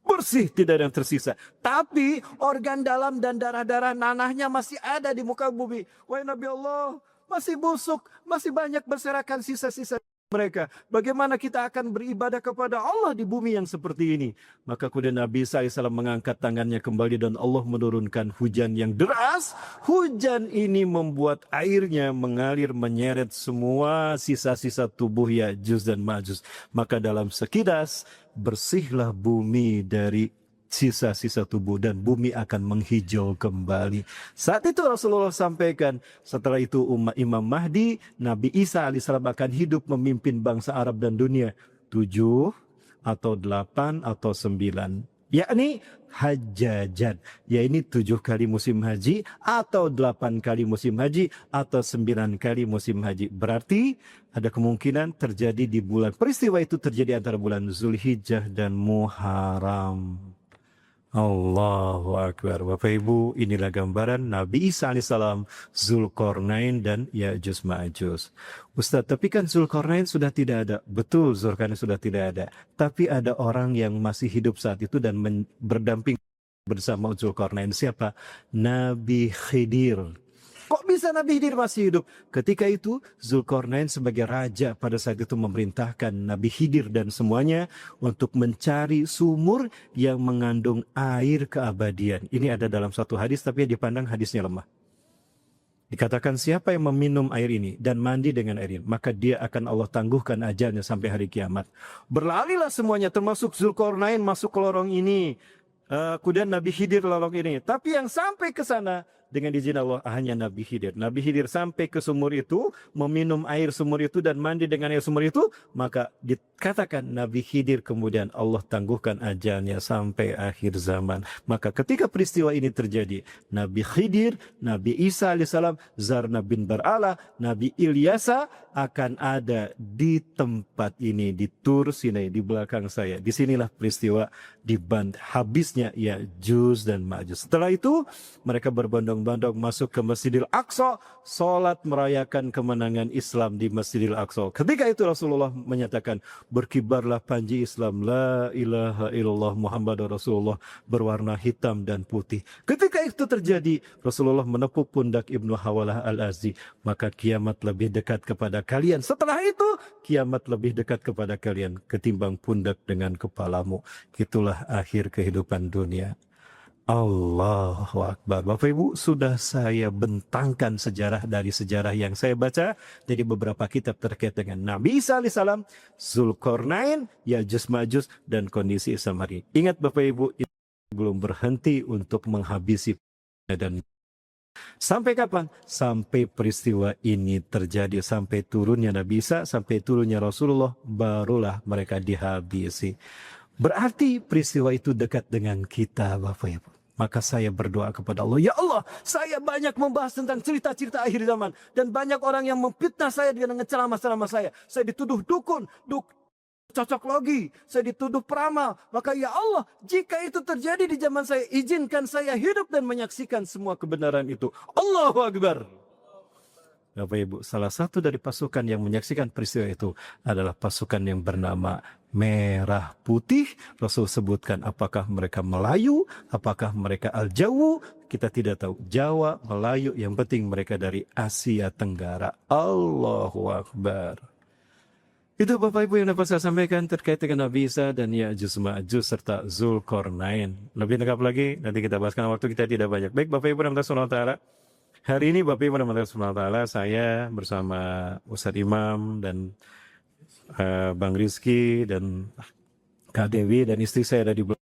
Bersih, tidak ada yang tersisa. Tapi organ dalam dan darah-darah nanahnya masih ada di muka bumi. Wahai Nabi Allah, masih busuk, masih banyak berserakan sisa-sisa mereka. Bagaimana kita akan beribadah kepada Allah di bumi yang seperti ini? Maka kemudian Nabi SAW mengangkat tangannya kembali dan Allah menurunkan hujan yang deras. Hujan ini membuat airnya mengalir menyeret semua sisa-sisa tubuh Ya'juj dan Ma'juj. Maka dalam sekilas bersihlah bumi dari sisa-sisa tubuh dan bumi akan menghijau kembali. Saat itu Rasulullah sampaikan, setelah itu Imam Mahdi, Nabi Isa alaihissalam akan hidup memimpin bangsa Arab dan dunia. 7 atau 8 atau 9. Yakni Hajjajan. Ya ini 7 kali musim haji atau 8 kali musim haji atau 9 kali musim haji. Berarti ada kemungkinan terjadi di bulan. Peristiwa itu terjadi antara bulan Zulhijjah dan Muharram. Allahu Akbar. Bapak Ibu, inilah gambaran Nabi Isa alaihissalam, Zulkarnain dan Ya'juj Ma'juj. Ustaz, tapi kan Zulkarnain sudah tidak ada. Betul, Zulkarnain sudah tidak ada. Tapi ada orang yang masih hidup saat itu dan berdamping bersama Zulkarnain. Siapa? Nabi Khidir. Kok bisa Nabi Khidir masih hidup? Ketika itu Zulkarnain sebagai raja pada saat itu memerintahkan Nabi Khidir dan semuanya untuk mencari sumur yang mengandung air keabadian. Ini ada dalam satu hadis tapi dipandang hadisnya lemah. Dikatakan siapa yang meminum air ini dan mandi dengan air ini, maka dia akan Allah tangguhkan ajalnya sampai hari kiamat. Berlarilah semuanya termasuk Zulkarnain masuk ke lorong ini. Kemudian Nabi Khidir lorong ini. Tapi yang sampai ke sana dengan izin Allah hanya Nabi Khidir. Nabi Khidir sampai ke sumur itu, meminum air sumur itu dan mandi dengan air sumur itu, maka dikatakan Nabi Khidir kemudian Allah tangguhkan ajalnya sampai akhir zaman. Maka ketika peristiwa ini terjadi, Nabi Khidir, Nabi Isa alaihissalam, Zarna bin Bar'ala, Nabi Ilyasa akan ada di tempat ini, di Tur Sinai, di belakang saya. Disinilah peristiwa habisnya Ya'juj dan Ma'juj. Setelah itu mereka berbondong-bondong masuk ke Masjidil Aqsa, salat merayakan kemenangan Islam di Masjidil Aqsa. Ketika itu Rasulullah menyatakan, berkibarlah panji Islam, la ilaha illallah Muhammadur Rasulullah, berwarna hitam dan putih. Ketika itu terjadi, Rasulullah menepuk pundak Ibnu Hawalah Al-Azdi, maka kiamat lebih dekat kepada kalian. Setelah itu kiamat lebih dekat kepada kalian ketimbang pundak dengan kepalamu. Itulah akhir kehidupan dunia. Allahu Akbar. Bapak Ibu, sudah saya bentangkan sejarah dari sejarah yang saya baca dari beberapa kitab terkait dengan Nabi Isa alaihissalam, Zulkarnain, Ya'juj Ma'juj, dan kondisi Islam hari. Ingat Bapak Ibu, itu belum berhenti untuk menghabisi dan sampai kapan? Sampai peristiwa ini terjadi, sampai turunnya Nabi Isa, sampai turunnya Rasulullah, barulah mereka dihabisi. Berarti peristiwa itu dekat dengan kita Bapak Ibu. Maka saya berdoa kepada Allah, ya Allah, saya banyak membahas tentang cerita-cerita akhir zaman. Dan banyak orang yang memfitnah saya dengan ceramah-ceramah saya. Saya dituduh dukun, cocok logi, saya dituduh peramal. Maka ya Allah, jika itu terjadi di zaman saya, izinkan saya hidup dan menyaksikan semua kebenaran itu. Allahu Akbar. Bapak Ibu, salah satu dari pasukan yang menyaksikan peristiwa itu adalah pasukan yang bernama Merah Putih. Rasul sebutkan apakah mereka Melayu, apakah mereka Al-Jawu, kita tidak tahu. Jawa, Melayu, yang penting mereka dari Asia Tenggara. Allahu Akbar. Itu Bapak Ibu yang dapat saya sampaikan terkait dengan Nabi Isa dan Ya'juj Ma'juj serta Zulkarnain. Lebih lengkap lagi, nanti kita bahas karena waktu kita tidak banyak. Baik Bapak Ibu rahmatullahi taala. Hari ini Bapak Ibu rahmatullahi taala, saya bersama Ustadz Imam dan Bang Rizky dan Kak Dewi dan istri saya ada di belakang.